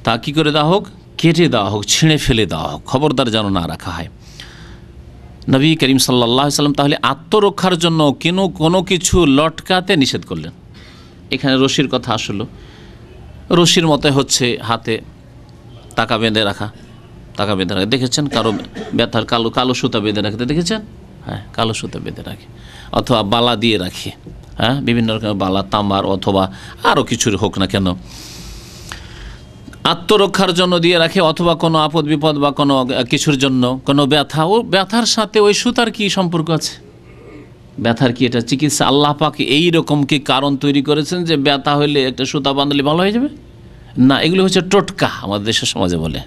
D: তা কী করে দেওয়া হোক, কেটে দেওয়া হোক, ছিঁড়ে ফেলে দেওয়া হোক, খবরদার যেন না রাখা হয়। নবী করিম সাল্লাল্লাহু আলাইহি ওয়াসাল্লাম তাহলে আত্মরক্ষার জন্য কোনো কিছু লটকাতে নিষেধ করলেন। এখানে রশির কথা আসলো, রশির মতো হচ্ছে হাতে টাকা বেঁধে রাখা, টাকা বেঁধে রাখা দেখেছেন, কারো ব্যথার কালো সুতা বেঁধে রাখতে দেখেছেন, হ্যাঁ কালো সুতা বেঁধে রাখে, অথবা বালা দিয়ে রাখে, হ্যাঁ বিভিন্ন রকমের বালা, তামার অথবা আরও কিছুর হোক না কেন, আত্মরক্ষার জন্য দিয়ে রাখে, অথবা কোনো আপদ বিপদ বা কোনো কিছুর জন্য, কোনো ব্যথা, ও ব্যথার সাথে ওই সুতার কি সম্পর্ক আছে? ব্যথার কি এটা চিকিৎসা? আল্লাহ পাক এইরকম কি কারণ তৈরি করেছেন যে ব্যথা হইলে একটা সুতা বাঁধলে ভালো হয়ে যাবে? না, এগুলো হচ্ছে টোটকা, আমাদের দেশের সমাজে বলে,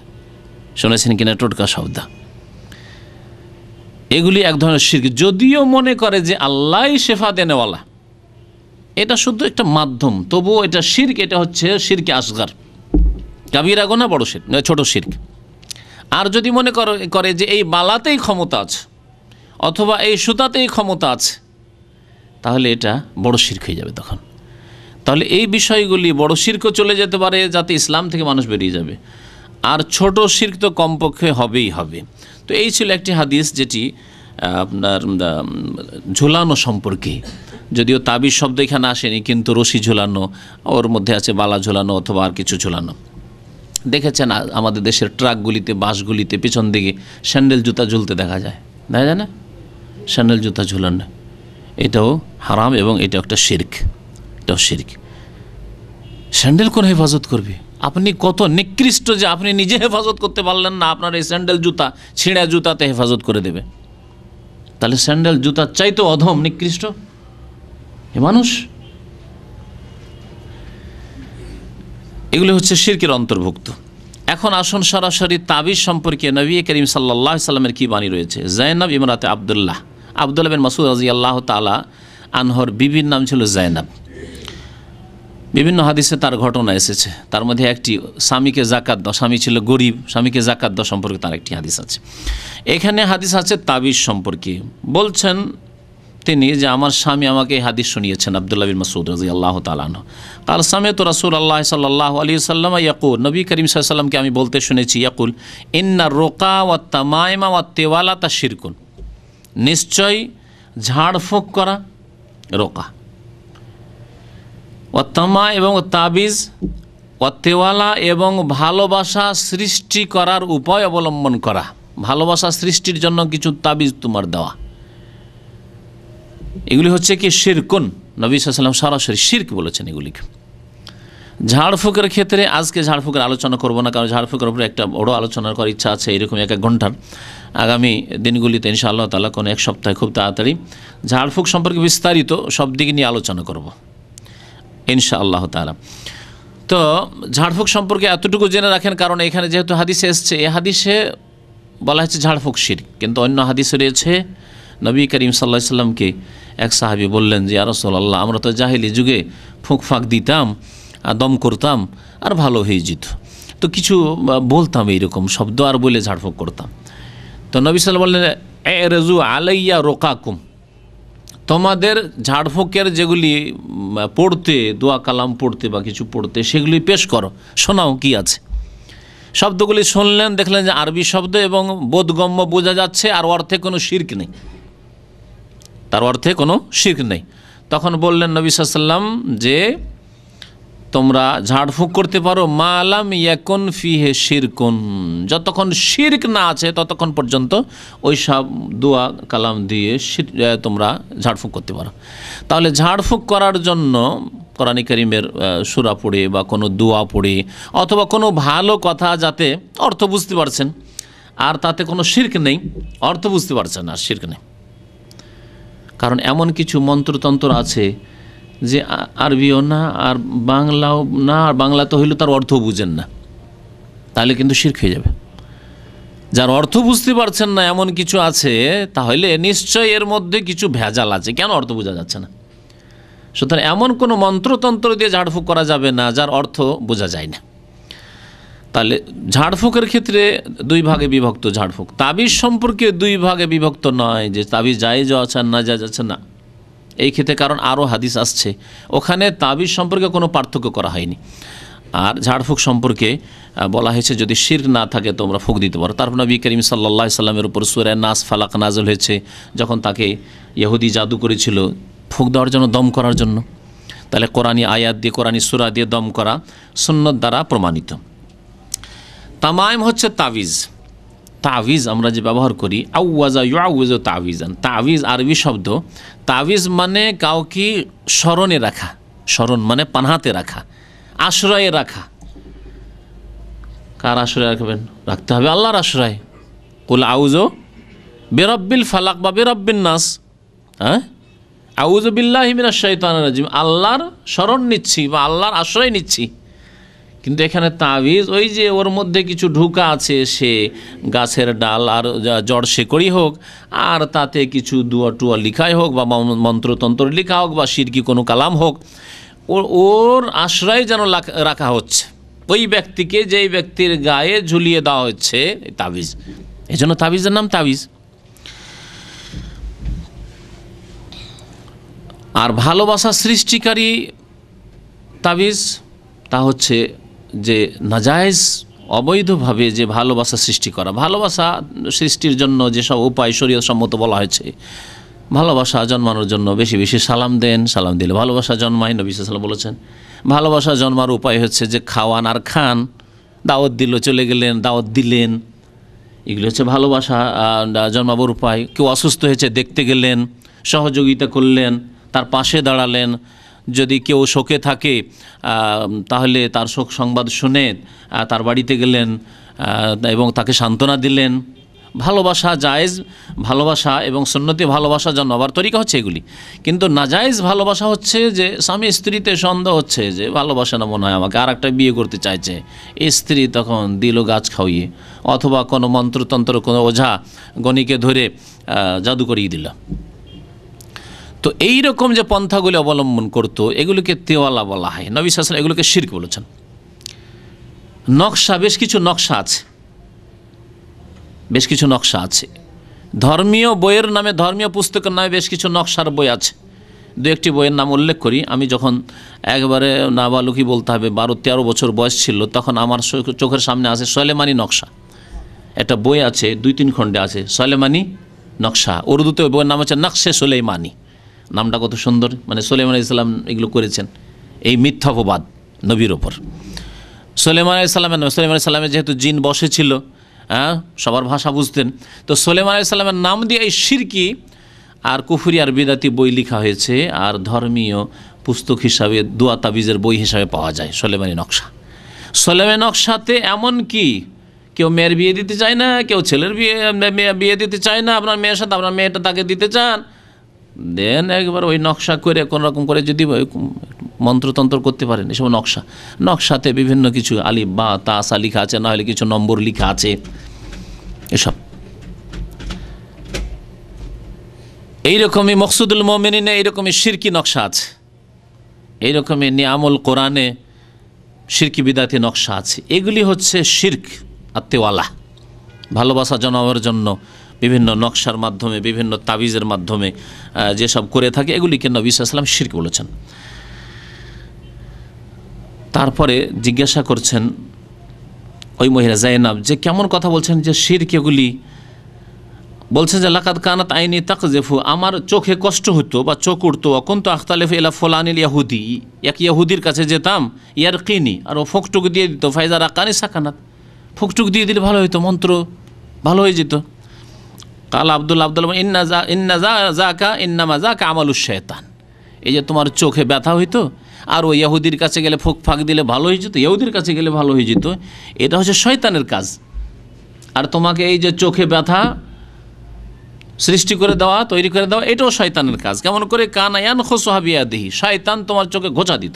D: শুনেছেন কিনা টোটকা শব্দ। এগুলি এক ধরনের শিরক। যদিও মনে করে যে আল্লাহই শেফা দেনেওয়ালা, এটা শুধু একটা মাধ্যম, তবুও এটা শিরক। এটা হচ্ছে শিরকে আসগার, কাবিরা গুনাহ, বড় শিরক, ছোট শিরক। আর যদি মনে করে যে এই বালাতেই ক্ষমতা আছে অথবা এই সুতাতেই ক্ষমতা আছে, তাহলে এটা বড় শিরক হয়ে যাবে। তখন তাহলে এই বিষয়গুলি বড় শিরকও চলে যেতে পারে, যাতে ইসলাম থেকে মানুষ বেরিয়ে যাবে, আর ছোট শিরক তো কমপক্ষে হবেই হবে। তো এই ছিল একটি হাদিস যেটি আপনার ঝুলানো সম্পর্কে, যদিও তাবিজ শব্দ এখানে আসেনি, কিন্তু রশি ঝুলানো, ওর মধ্যে আছে বালা ঝুলানো অথবা আর কিছু ঝুলানো। দেখেছেন আমাদের দেশের ট্রাকগুলিতে, বাসগুলিতে পিছন দিকে স্যান্ডেল জুতা ঝুলতে দেখা যায় না? স্যান্ডেল জুতা ঝুলানো এটাও হারাম এবং এটা একটা শিরক, এটাও শিরক। স্যান্ডেল কোন হেফাজত করবে? আপনি কত নিকৃষ্ট যে আপনি নিজে হেফাজত করতে পারলেন না, আপনার এই স্যান্ডেল জুতা ছিঁড়া জুতাতে হেফাজত করে দেবে। তাহলে স্যান্ডেল জুতার চাইতে অধম নিকৃষ্ট এ মানুষ। এগুলো হচ্ছে শিরকের অন্তর্ভুক্ত। এখন আসুন সরাসরি তাবিজ সম্পর্কে নবী করিম সাল্লাল্লাহু আলাইহি সাল্লামের কি বাণী রয়েছে। জায়নাব ইমরাতে আব্দুল্লাহ বিন মাসউদ রাদিয়াল্লাহু তাআলা আনহর বিবির নাম ছিল জায়নাব। বিভিন্ন হাদিসে তার ঘটনা এসেছে, তার মধ্যে একটি স্বামীকে জাকাত দাও, স্বামী ছিল গরিব, স্বামীকে জাকাত দাও সম্পর্কে তার একটি হাদিস আছে। এখানে হাদিস আছে তাবিজ সম্পর্কে। বলছেন তিনি যে আমার স্বামী আমাকে এই হাদিস শুনিয়েছেন, আব্দুল্লাহ বিন মাসউদ রাদিয়াল্লাহু তাআলা আনহু কাল সামি'তু রাসূলুল্লাহ সাল্লাল্লাহু আলাইহি ওয়াসাল্লাম ইয়াকুল, নবী করিম সাল্লাল্লাহু আলাইহি ওয়াসাল্লামকে আমি বলতে শুনেছি, ইয়াকুল ইন্নার রুকা ওয়াত তামাইমা ওয়াত তিওয়ালাতা শিরকুন, নিশ্চয় ঝাড়ফুঁক করা, রোকা ওয়াত্তামা এবং তাবিজ, ওয়াত্তেওয়ালা এবং ভালোবাসা সৃষ্টি করার উপায় অবলম্বন করা, ভালোবাসা সৃষ্টির জন্য কিছু তাবিজ তোমার দেওয়া, এগুলি হচ্ছে কি শিরকুন। নবী সাল্লাল্লাহু আলাইহি ওয়াসাল্লাম সরাসরি শিরক বলেছেন এগুলিকে। ঝাড়ফুঁকের ক্ষেত্রে আজকে ঝাড়ফুঁকের আলোচনা করব না, কারণ ঝাড়ফুঁকের উপরে একটা বড় আলোচনা করার ইচ্ছা আছে, এরকম এক ঘন্টার। আগামী দিনগুলিতে ইনশাআল্লাহ তাআলা কোনো এক সপ্তাহে খুব তাড়াতাড়ি ঝাড়ফুঁক সম্পর্কে বিস্তারিত সব দিক নিয়ে আলোচনা করব ইনশাআল্লাহ তাআলা। তো ঝাড়ফুঁক সম্পর্কে এতটুকু জেনে রাখেন, কারণ এখানে যেহেতু হাদিসে এসছে, এই হাদিসে বলা হচ্ছে ঝাড়ফুঁক শিরক, কিন্তু অন্য হাদিসে রয়েছে নবী করিম সাল্লাল্লাহু আলাইহি সাল্লামকে এক সাহাবী বললেন যে ইয়া রাসূলুল্লাহ, আমরা তো জাহিলি যুগে ফুঁক ফাঁক দিতাম, দম করতাম আর ভালো হয়ে যেত, তো কিছু বলতাম এইরকম শব্দ আর বলে ঝাড়ফুঁক করতাম। তো নবী সাল্লাল্লাহু আলাইহি ওয়াসাল্লাম বললেন এরজু আলাইয়া রোকাকুম, তোমাদের ঝাড়ফুঁকের যেগুলি পড়তে, দোয়া কালাম পড়তে বা কিছু পড়তে, সেগুলি পেশ করো, শোনাও কি আছে। শব্দগুলি শুনলেন, দেখলেন যে আরবি শব্দ এবং বোধগম্য বোঝা যাচ্ছে, আর অর্থে কোনো শিরক নেই, তার অর্থে কোনো শিরক নেই। তখন বললেন নবী সাল্লাল্লাহু আলাইহি ওয়াসাল্লাম যে তোমরা ঝাড়ফুঁক করতে পারো মা লাম ইয়াকুন ফিহি শিরকুন, যতক্ষণ শিরক না আছে ততক্ষণ পর্যন্ত ওই সব দোয়া কালাম দিয়ে তোমরা ঝাড়ফুঁক করতে পারো। তাহলে ঝাড়ফুঁক করার জন্য কোরআন কারীমের সূরা পড়ে বা কোনো দোয়া পড়ে অথবা কোনো ভালো কথা, যাতে অর্থ বুঝতে পারছেন আর তাতে কোনো শিরক নেই, অর্থ বুঝতে পারছেন আর শিরক নেই। কারণ এমন কিছু মন্ত্রতন্ত্র আছে যে আরবিও না আর বাংলাও না, আর বাংলা তো হইলেও তার অর্থ বুঝেন না, তাহলে কিন্তু শিরক হয়ে যাবে। যার অর্থ বুঝতে পারছেন না এমন কিছু আছে, তাহলে নিশ্চয় এর মধ্যে কিছু ভেজাল আছে, কেন অর্থ বোঝা যাচ্ছে না। সুতরাং এমন কোনো মন্ত্রতন্ত্র দিয়ে ঝাড়ফুঁক করা যাবে না যার অর্থ বোঝা যায় না। তাহলে ঝাড়ফুঁকের ক্ষেত্রে দুই ভাগে বিভক্ত ঝাড়ফুঁক। তাবিজ সম্পর্কে দুই ভাগে বিভক্ত নয় যে তাবিজ জায়েজ আছে না জায়েজ আছে না, এই ক্ষেত্রে কারণ আরও হাদিস আসছে, ওখানে তাবিজ সম্পর্কে কোনো পার্থক্য করা হয়নি। আর ঝাড়ফুঁক সম্পর্কে বলা হয়েছে যদি শিরক না থাকে তোমরা ফুঁক দিতে পারো। তারপর নবী করিম সাল্লাল্লাহু আলাইহি সাল্লামের উপর সূরা নাস ফালাক নাযিল হয়েছে, যখন তাকে ইহুদি জাদু করেছিল ফুঁক দেওয়ার জন্য, দম করার জন্য। তাহলে কোরআনী আয়াত দিয়ে, কোরআনী সূরা দিয়ে দম করা সুন্নত দ্বারা প্রমাণিত। তামাইম হচ্ছে তাবিজ। তাবিজ আমরা যে ব্যবহার করি, আউয়াজা ইউআউযু তাবিজান, তাবিজ আরবি শব্দ। তাবিজ মানে কাউকে স্মরণে রাখা, স্মরণ মানে পানহাতে রাখা, আশ্রয়ে রাখা। কার আশ্রয় রাখবেন? রাখতে হবে আল্লাহর আশ্রয়। কুল আউযু বিরাব্বিল ফালাক বা বিরাব্বিন নাস, হ্যাঁ, আউযু বিল্লাহি মিনাশ শাইতানির রাজিম, আল্লাহর শরণ নিচ্ছি বা আল্লাহর আশ্রয় নিচ্ছি। কিন্তু এখানে তাবিজ ওই যে ওর মধ্যে কিছু ঢুকা আছে, সে গাছের ডাল আর জড় শেকড়ি হোক, আর তাতে কিছু দুয়া টুয়া লিখাই হোক বা মন্ত্রতন্ত্র লেখা হোক বা শিরকি কোনো কালাম হোক, ওর আশ্রয় যেন রাখা হচ্ছে ওই ব্যক্তিকে, যেই ব্যক্তির গায়ে ঝুলিয়ে দেওয়া হচ্ছে তাবিজ। এই জন্য তাবিজের নাম তাবিজ। আর ভালোবাসা সৃষ্টিকারী তাবিজ তা হচ্ছে যে নাজায়েজ অবৈধভাবে যে ভালোবাসা সৃষ্টি করা, ভালোবাসা সৃষ্টির জন্য যেসব উপায় শরীয়ত সম্মত বলা হয়েছে, ভালোবাসা জন্মানোর জন্য বেশি বেশি সালাম দেন, সালাম দিলে ভালোবাসা জন্মায়, নবী সাল্লাল্লাহু আলাইহি ওয়াসাল্লাম বলেছেন। ভালোবাসা জন্মার উপায় হচ্ছে যে খাওয়ান আর খান, দাওয়াত দিল চলে গেলেন, দাওয়াত দিলেন, এগুলো হচ্ছে ভালোবাসা জন্মাবার উপায়। কেউ অসুস্থ হয়েছে দেখতে গেলেন, সহযোগিতা করলেন, তার পাশে দাঁড়ালেন। যদি কেউ শোকে থাকে তাহলে তার শোক সংবাদ শুনে তার বাড়িতে গেলেন এবং তাকে সান্ত্বনা দিলেন। ভালোবাসা জায়েজ ভালোবাসা এবং সুন্নতি ভালোবাসা জন্মাবার তরিকা হচ্ছে এগুলি। কিন্তু নাজায়েজ ভালোবাসা হচ্ছে যে স্বামী স্ত্রীতে সন্দেহ হচ্ছে যে ভালোবাসা না, মনে হয় আমাকে আর একটা বিয়ে করতে চাইছে, স্ত্রী তখন দিল গাছ খাওয়িয়ে, অথবা কোনো মন্ত্রতন্ত্র কোনো ওঝা গণিকে ধরে জাদু করিয়ে দিল। তো এই রকম যে পন্থাগুলি অবলম্বন করতো এগুলিকে তেওয়ালা বলা হয়। নবী সাল্লাল্লাহু আলাইহি ওয়াসাল্লাম এগুলোকে শিরক বলেছেন। নকশা, বেশ কিছু নকশা আছে, বেশ কিছু নকশা আছে। ধর্মীয় বইয়ের নামে, ধর্মীয় পুস্তকের নামে বেশ কিছু নকশার বই আছে। দু একটি বইয়ের নাম উল্লেখ করি। আমি যখন একবারে নাবালুকি বলতে হবে 12-13 বছর বয়স ছিল, তখন আমার চোখের সামনে আছে সুলাইমানি নকশা। একটা বই আছে, 2-3 খণ্ডে আছে, সুলাইমানি নকশা। উর্দুতে ওই বইয়ের নাম হচ্ছে নকশে সুলাইমানি। নামটা কত সুন্দর, মানে সুলাইমান আলাইহিস সালাম এগুলো করেছেন এই মিথ্যাপবাদ নবীর ওপর। সুলাইমান আলাইহিস সালামের যেহেতু জিন বসেছিল, সবার ভাষা বুঝতেন, তো সুলাইমান আলাইহিস সালামের নাম দিয়ে এই শিরকি আর কুফরি আর বিদাতি বই লেখা হয়েছে, আর ধর্মীয় পুস্তক হিসাবে দোয়া তাবিজের বই হিসাবে পাওয়া যায় সুলাইমানি নকশা। সুলাইমানি নকশাতে এমন কি কেউ মেয়ের বিয়ে দিতে চায় না, কেউ ছেলের বিয়ে দিতে চায় না, আপনার মেয়ের সাথে আপনার মেয়েটা তাকে দিতে চান, দেন একবার ওই নকশা করে কোনো রকম করে যদি মন্ত্রতন্ত্র করতে পারেন। এসব নকশাতে বিভিন্ন কিছু আলিফ বা তাসা লেখা আছে, না হলে কিছু নম্বর লেখা আছে। এসব এইরকমই মকসুদুল মুমিনিনে এইরকমই শিরকি নকশা আছে, এইরকমই নিয়ামুল কোরআনে শিরকি বিদাতি নকশা আছে। এগুলি হচ্ছে শিরক আত্মেওয়ালা, ভালোবাসা জন্মাবার জন্য বিভিন্ন নকশার মাধ্যমে, বিভিন্ন তাবিজের মাধ্যমে যেসব করে থাকে এগুলিকে নবী সাল্লাল্লাহু আলাইহি ওয়াসাল্লাম শিরক বলেছেন। তারপরে জিজ্ঞাসা করছেন ওই মহিলা যায়েনাব যে কেমন কথা বলছেন যে শিরক এগুলি, বলছেন যে লাকাদ কানাত আইনি তাকযিফু, আমার চোখে কষ্ট হতো বা চোখ উঠতো, কুনতু আখতালিফু ইলা ফুলানিল ইয়াহুদি, এক ইহুদির কাছে যেতাম, ইয়ারকিনি, আর ও ফোকটুক দিয়ে দিত, ফাইজা রাকানি সাকানাত, ফোকটুক দিয়ে দিলে ভালো হইতো, মন্ত্র ভালো হয়ে যেত। কাল আব্দুল্লাহ ইন্নামা যাকা আমালুশ শায়তান, এই যে তোমার চোখে ব্যথা হইতো আর ওই ইহুদির কাছে গেলে ফোক ফাঁক দিলে ভালো হয়ে যেত, ইহুদির কাছে গেলে ভালো হয়ে যেত, এটা হচ্ছে শয়তানের কাজ। আর তোমাকে এই যে চোখে ব্যথা সৃষ্টি করে দেওয়া, তৈরি করে দেওয়া, এটাও শয়তানের কাজ। কেমন করে? কানায়ান খোসোহা বিয়াদিহি, শয়তান তোমার চোখে ঘোচা দিত,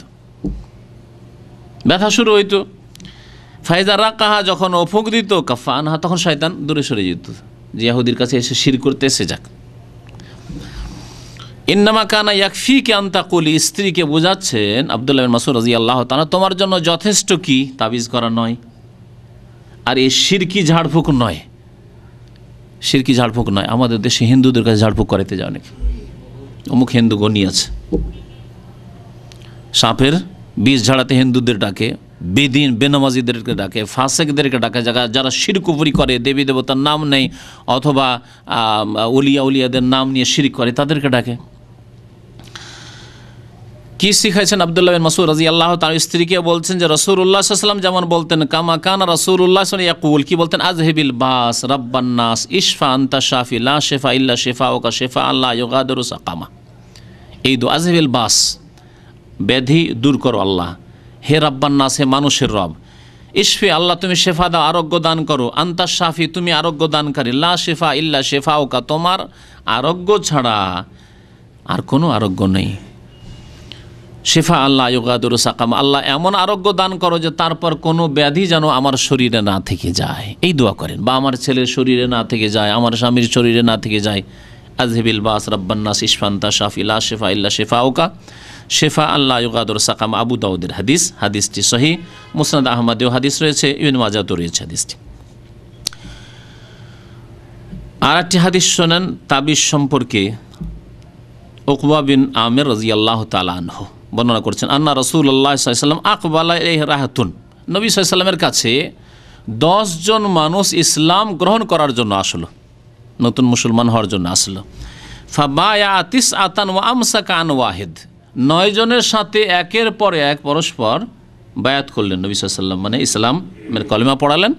D: ব্যথা শুরু হইতো। ফাইজা রাকাহা, যখন ও ফুঁক দিত, কাফা আনহা, তখন শয়তান দূরে সরে যেত, যে ইহুদির কাছে এসে শির করতে এসে যাক। ইন্নামা কানা ইয়াকফিকা আন তাকুলি, স্ত্রীকে বোঝাচ্ছেন আব্দুল্লাহ বিন মাসউদ রাদিয়াল্লাহু তাআলা, তোমার জন্য যথেষ্ট কি তাবিজ করা নয়, আর এই শিরকি ঝাড়ফুঁক নয়, শিরকি ঝাড়ফুঁক নয়। আমাদের দেশে হিন্দুদের কাছে ঝাড়ফুঁক করাইতে যায় অনেকে, অমুক হিন্দু গণি আছে, সাপের বিষ ঝাড়াতে হিন্দুদের ডাকে, বেদিন বেনামাজিদেরকে ডাকে, ফাসেকদেরকে ডাকে, যারা শিরক কুফরি করে, দেবী দেবতার নাম নেই অথবা উলিয়াদের নাম নিয়ে শিরক করে, তাদেরকে ডাকে। কি শিখাইছেন আব্দুল্লাহ বিন মাসউদ রাদিয়াল্লাহু তাআলা স্ত্রীকে? বলছেন যে রাসূলুল্লাহ সাল্লাল্লাহু আলাইহি ওয়াসাল্লাম যেমন বলতেন, কামা কানা রাসূলুল্লাহ সাল্লাল্লাহু আলাইহি ওয়াসাল্লাম ইয়াকুল, কি বলতেন? আযহিবিল বাস রাব্বান নাস ইশফা আনতা শাফি লা শিফা ইল্লা শিফাউকা শিফা আল্লাহ ইউগাদিরু সাকামা। এই দু আযহিবিল বাস, ব্যাধি দূর করো আল্লাহ, হে রাব্বান নাস, হে মানুষের রব, ইশফি আল্লাহ তুমি শেফা দাও, আরোগ্য দান করো, আনতা শাফি তুমি আরোগ্য দানকারী, লা শিফা ইল্লা শিফাউকা তোমার আরোগ্য ছাড়া আর কোনো আরোগ্য নেই, শিফা আল্লাহ ইউগাদিরু সাকামা, আল্লাহ এমন আরোগ্য দান করো যে তারপর কোনো ব্যাধি যেন আমার শরীরে না থেকে যায়। এই দোয়া করেন, বা আমার ছেলের শরীরে না থেকে যায়, আমার স্বামীর শরীরে না থেকে যায়। আযহিবিল বাস রাব্বান নাস ইশফা আনতা শাফি লা শিফা ইল্লা শিফাউকা শিফা আল্লাহ ইউগাদিরু সাকামা। আবু দাউদের হাদিস, হাদিসটি সহিহ, মুসনাদ আহমদেও হাদিস রয়েছে, ইবনে মাজাহতেও রয়েছে হাদিসটি। আর একটি হাদিস শোনেন তাবিজ সম্পর্কে, উকবা বিন আমির রাদিয়াল্লাহু তাআলা আনহু বর্ণনা করছেন আন্না রাসূলুল্লাহ সাল্লাল্লাহু আলাইহি ওয়াসাল্লাম আকবালা ইলাইহি রাহাতুন, নবী সাল্লাল্লাহু আলাইহি ওয়াসাল্লামের কাছে 10 জন মানুষ ইসলাম গ্রহণ করার জন্য আসলো, নতুন মুসলমান হওয়ার জন্য আসলো। ফাবায়া তিসআতান ওয়া আমসাকা আন ওয়াহিদ, 9 জনের সাথে একের পর এক পরস্পর বায়াত করলেন নবী সাল্লাল্লাহু আলাইহি ওয়াসাল্লাম, মানে ইসলামের কলিমা পড়ালেন,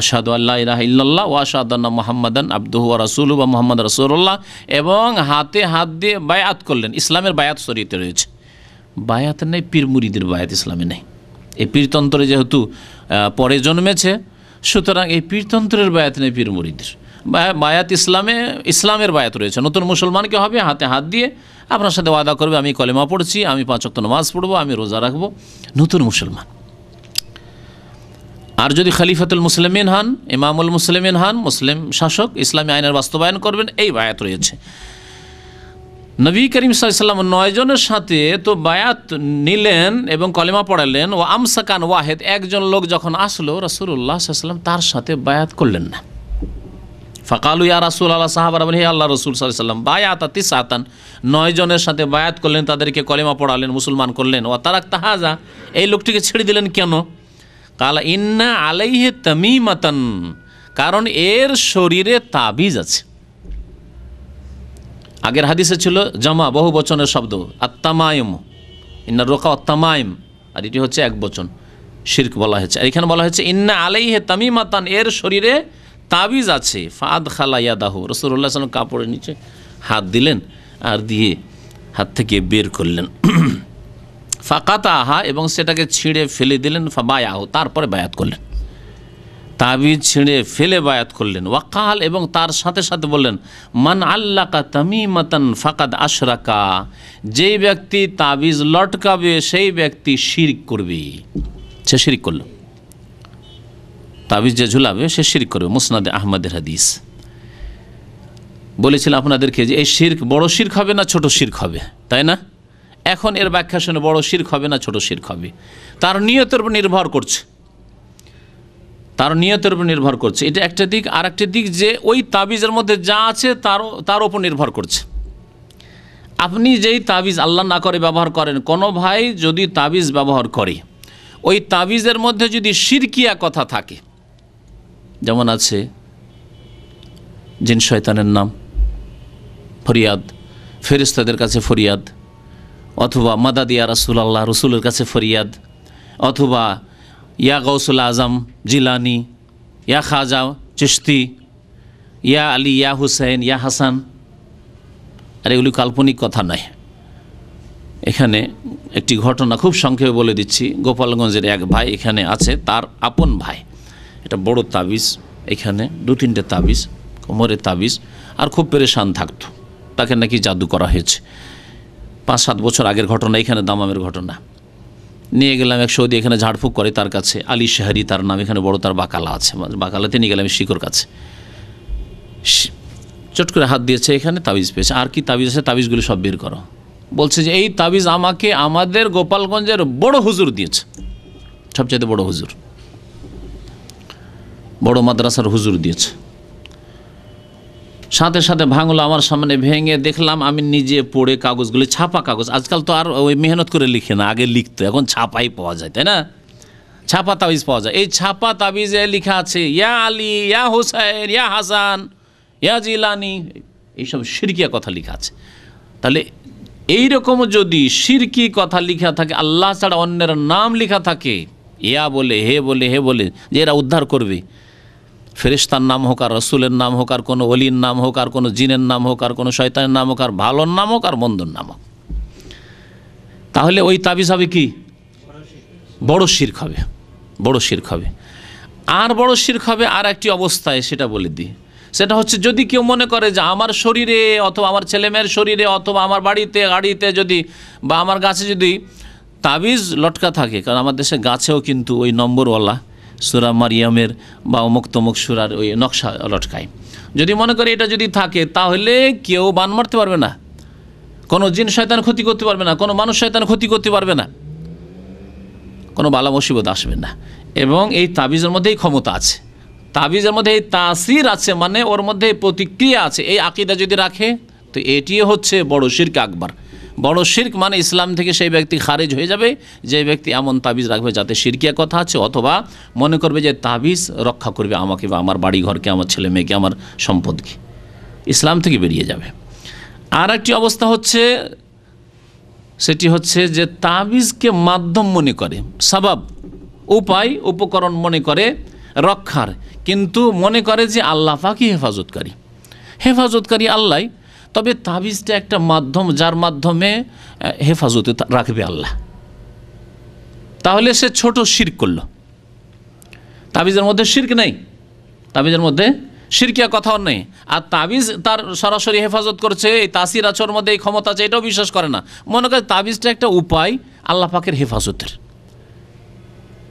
D: আশহাদু আল্লা ইলাহা ইল্লাল্লাহ ওয়া আশহাদু আন্না মুহাম্মাদান আবদুহু ওয়া রাসূলুহু ওয়া মুহাম্মাদ রাসূলুল্লাহ, এবং হাতে হাত দিয়ে বায়াত করলেন। ইসলামের বায়াত শরীয়তে রয়েছে, বায়াত নেই পীর মুরিদের বায়াত ইসলামে নেই। এই পীরতন্ত্রে যেহেতু পরে জন্মেছে, সুতরাং এই পীরতন্ত্রের বায়াত নেই পীর মুরিদের। বায়াত ইসলামের বায়াত রয়েছে। নতুন মুসলমানকে হবে হাতে হাত দিয়ে আপনার সাথে ওয়াদা করবে আমি কলেমা পড়ছি, আমি 5 ওয়াক্ত নামাজ পড়বো, আমি রোজা রাখবো, নতুন মুসলমান। আর যদি খলিফাতুল মুসলিমিন হন, ইমামুল মুসলিমিন হন, মুসলিম শাসক, ইসলামী আইনের বাস্তবায়ন করবেন, এই বায়াত রয়েছে। নবী করিম সাল্লাল্লাহু আলাইহি ওয়াসাল্লাম 9 জনের সাথে তো বায়াত নিলেন এবং কলেমা পড়ালেন। ও আমসাকান ওয়াহিদ, একজন লোক যখন আসলো রাসূলুল্লাহ সাল্লাল্লাহু আলাইহি ওয়াসাল্লাম তার সাথে বায়াত করলেন না। ফাকালু ইয়া রাসূলুল্লাহ, সাহাবারা বলেন হে আল্লাহ রাসূল সাল্লাল্লাহু আলাইহি ওয়াসাল্লাম, বায়াতা তিসআতান, 9 জনের সাথে বায়াত করলেন, তাদেরকে কলেমা পড়ালেন, মুসলমান করলেন। ওয়া তারাকতা হাযা, এই লোকটিকে ছেড়ে দিলেন কেন? কালা ইন্না আলাইহি তামিমাতান, কারণ এর শরীরে তাবিজ আছে। আগের হাদিসে ছিল জামা, বহু বচনের শব্দ, আত্তামাইম, ইন্না রুকা আত্তামাইম, আর এটি হচ্ছে এক বচন, শিরক বলা হয়েছে। আর এখানে বলা হয়েছে ইন্না আলাইহি তামিমাতান, এর শরীরে তাবিজ আছে। ফাদ খালা ইয়াদাহু, রাসূলুল্লাহ সাল্লাল্লাহু আলাইহি ওয়াসাল্লাম কাপড়ের নিচে হাত দিলেন আর দিয়ে হাত থেকে বের করলেন। ফাকাতাহা, এবং সেটাকে ছিঁড়ে ফেলে দিলেন। ফাবায়াহু, তারপরে বায়াত করলেন, তাবিজ ছিঁড়ে ফেলে বায়াত করলেন। ওয়াকাল, এবং তার সাথে সাথে বললেন মান আল্লাকা তামিমাতান ফাকাদ আশরাকা, যেই ব্যক্তি তাবিজ লটকাবে সেই ব্যক্তি শিরক করবে। সে শিরক করল, তাবিজ যে ঝুলাবে সে শিরক করবে। মুসনাদে আহমদের হাদিস। বলেছিলাম আপনাদেরকে যে এই শিরক বড় শিরক হবে না ছোট শিরক হবে, তাই না? এখন এর ব্যাখ্যা শুনে বড় শিরক হবে না ছোট শিরক হবে, তার নিয়তের উপর নির্ভর করছে, তার নিয়তের উপর নির্ভর করছে। এটা একটা দিক। আর একটা দিক যে ওই তাবিজের মধ্যে যা আছে তার উপর নির্ভর করছে। আপনি যেই তাবিজ আল্লাহ না করে ব্যবহার করেন, কোনো ভাই যদি তাবিজ ব্যবহার করে, ওই তাবিজের মধ্যে যদি শিরকিয়া কথা থাকে, যেমন আছে জিন শয়তানের নাম, ফরিয়াদ, ফেরেশতাদের কাছে ফরিয়াদ, অথবা মাদাদ ইয়া রাসূলুল্লাহ, রসুলের কাছে ফরিয়াদ, অথবা ইয়া গাউসুল আজম জিলানি, ইয়া খাজা চিশতি, ইয়া আলী, ইয়া হুসেন, ইয়া হাসান। আর এগুলি কাল্পনিক কথা নয়। এখানে একটি ঘটনা খুব সংক্ষেপে বলে দিচ্ছি। গোপালগঞ্জের এক ভাই এখানে আছে, তার আপন ভাই, এটা বড় তাবিজ, এখানে 2-3টে তাবিজ, কোমরে তাবিজ, আর খুব পেরেশান থাকতো। তাকে নাকি জাদু করা হয়েছে। 5-7 বছর আগের ঘটনা, এখানে দামামের ঘটনা। নিয়ে গেলাম এক সৌদি, এখানে ঝাড়ফুঁক করে, তার কাছে আলী শাহরি তার নাম, এখানে বড় তার বাকালা আছে, বাকালাতে নিয়ে গেলাম শিকর কাছে। চট করে হাত দিয়েছে, এখানে তাবিজ পেয়েছে। আর কি তাবিজ আছে, তাবিজগুলি সব বের করো। বলছে যে এই তাবিজ আমাকে আমাদের গোপালগঞ্জের বড় হুজুর দিয়েছে, সবচেয়ে বড় হুজুর, বড় মাদ্রাসার হুজুর দিয়েছে। সাথে সাথে ভাঙলো আমার সামনে, ভেঙে দেখলাম আমি নিজে পড়ে কাগজগুলি, ছাপা কাগজ। আজকাল তো আর ওই মেহনত করে লিখে না, আগে লিখতো, এখন ছাপাই পাওয়া যায়, তাই না? ছাপা তাবিজ পাওয়া যায়। এই ছাপা তাবিজে লেখা আছে ইয়া আলী, ইয়া হুসাইন, ইয়া হাসান, ইয়া জিলানি, এইসব শিরকিয়া কথা লেখা আছে। তাহলে এইরকম যদি শিরকি কথা লেখা থাকে, আল্লাহ ছাড়া অন্যের নাম লেখা থাকে, ইয়া বলে, হে বলে, হে বলে, যে এরা উদ্ধার করবে, ফেরেশতার নাম হোক, আর রসুলের নাম হোক, আর কোনো ওলির নাম হোক, আর কোনো জিনের নাম হোক, আর কোনো শয়তানের নাম হোক, আর ভালোর নাম হোক, আর মন্দর নাম হোক, তাহলে ওই তাবিজ হবে কি? বড় শিরক হবে, বড় শিরক হবে। আর বড় শিরক হবে আর একটি অবস্থায়, সেটা বলে দিই। সেটা হচ্ছে যদি কেউ মনে করে যে আমার শরীরে, অথবা আমার ছেলেমেয়ের শরীরে, অথবা আমার বাড়িতে, গাড়িতে যদি, বা আমার গাছে যদি তাবিজ লটকা থাকে, কারণ আমার দেশে গাছেও কিন্তু ওই নম্বরওয়ালা সূরা মারিয়ামের বা অমুক তমুক সূরার ওই নকশা লটকায়, যদি মনে করে এটা যদি থাকে, তাহলে কেউ বান মারতে পারবে না, কোনো জিন শয়তান ক্ষতি করতে পারবে না, কোনো মানুষ শয়তান ক্ষতি করতে পারবে না, কোনো বালা মুসিবত আসবে না। এবং এই তাবিজের মধ্যেই ক্ষমতা আছে, তাবিজের মধ্যে এই তাসির আছে, মানে ওর মধ্যে প্রতিক্রিয়া আছে। এই আকীদা যদি রাখে, তো এটি হচ্ছে বড় শিরক আকবার, বড় শিরক মানে ইসলাম থেকে সেই ব্যক্তি খারিজ হয়ে যাবে যে ব্যক্তি এমন তাবিজ রাখবে যাতে শিরকিয়া কথা আছে, অথবা মনে করবে যে তাবিজ রক্ষা করবে আমাকে বা আমার বাড়ি ঘরকে, আমার ছেলে মেয়েকে, আমার সম্পদকে, ইসলাম থেকে বেরিয়ে যাবে। আর একটি অবস্থা হচ্ছে, সেটি হচ্ছে যে তাবিজকে মাধ্যম মনে করে, সাবাব, উপায়, উপকরণ মনে করে রক্ষার, কিন্তু মনে করে যে আল্লাহ পাকই হেফাজতকারী আল্লাহ, তবে তাবিজটা একটা মাধ্যম যার মাধ্যমে হেফাজতে রাখবে আল্লাহ, তাহলে সে ছোট শিরক করল। তাবিজের মধ্যে শিরক নেই, তাবিজের মধ্যে শিরকিয়া কথাও নেই, আর তাবিজ তার সরাসরি হেফাজত করছে, এই তাসির আছে ওর মধ্যে, এই ক্ষমতা আছে, এটাও বিশ্বাস করে না। মনে করে তাবিজটা একটা উপায় আল্লাহ পাকের হেফাজতের,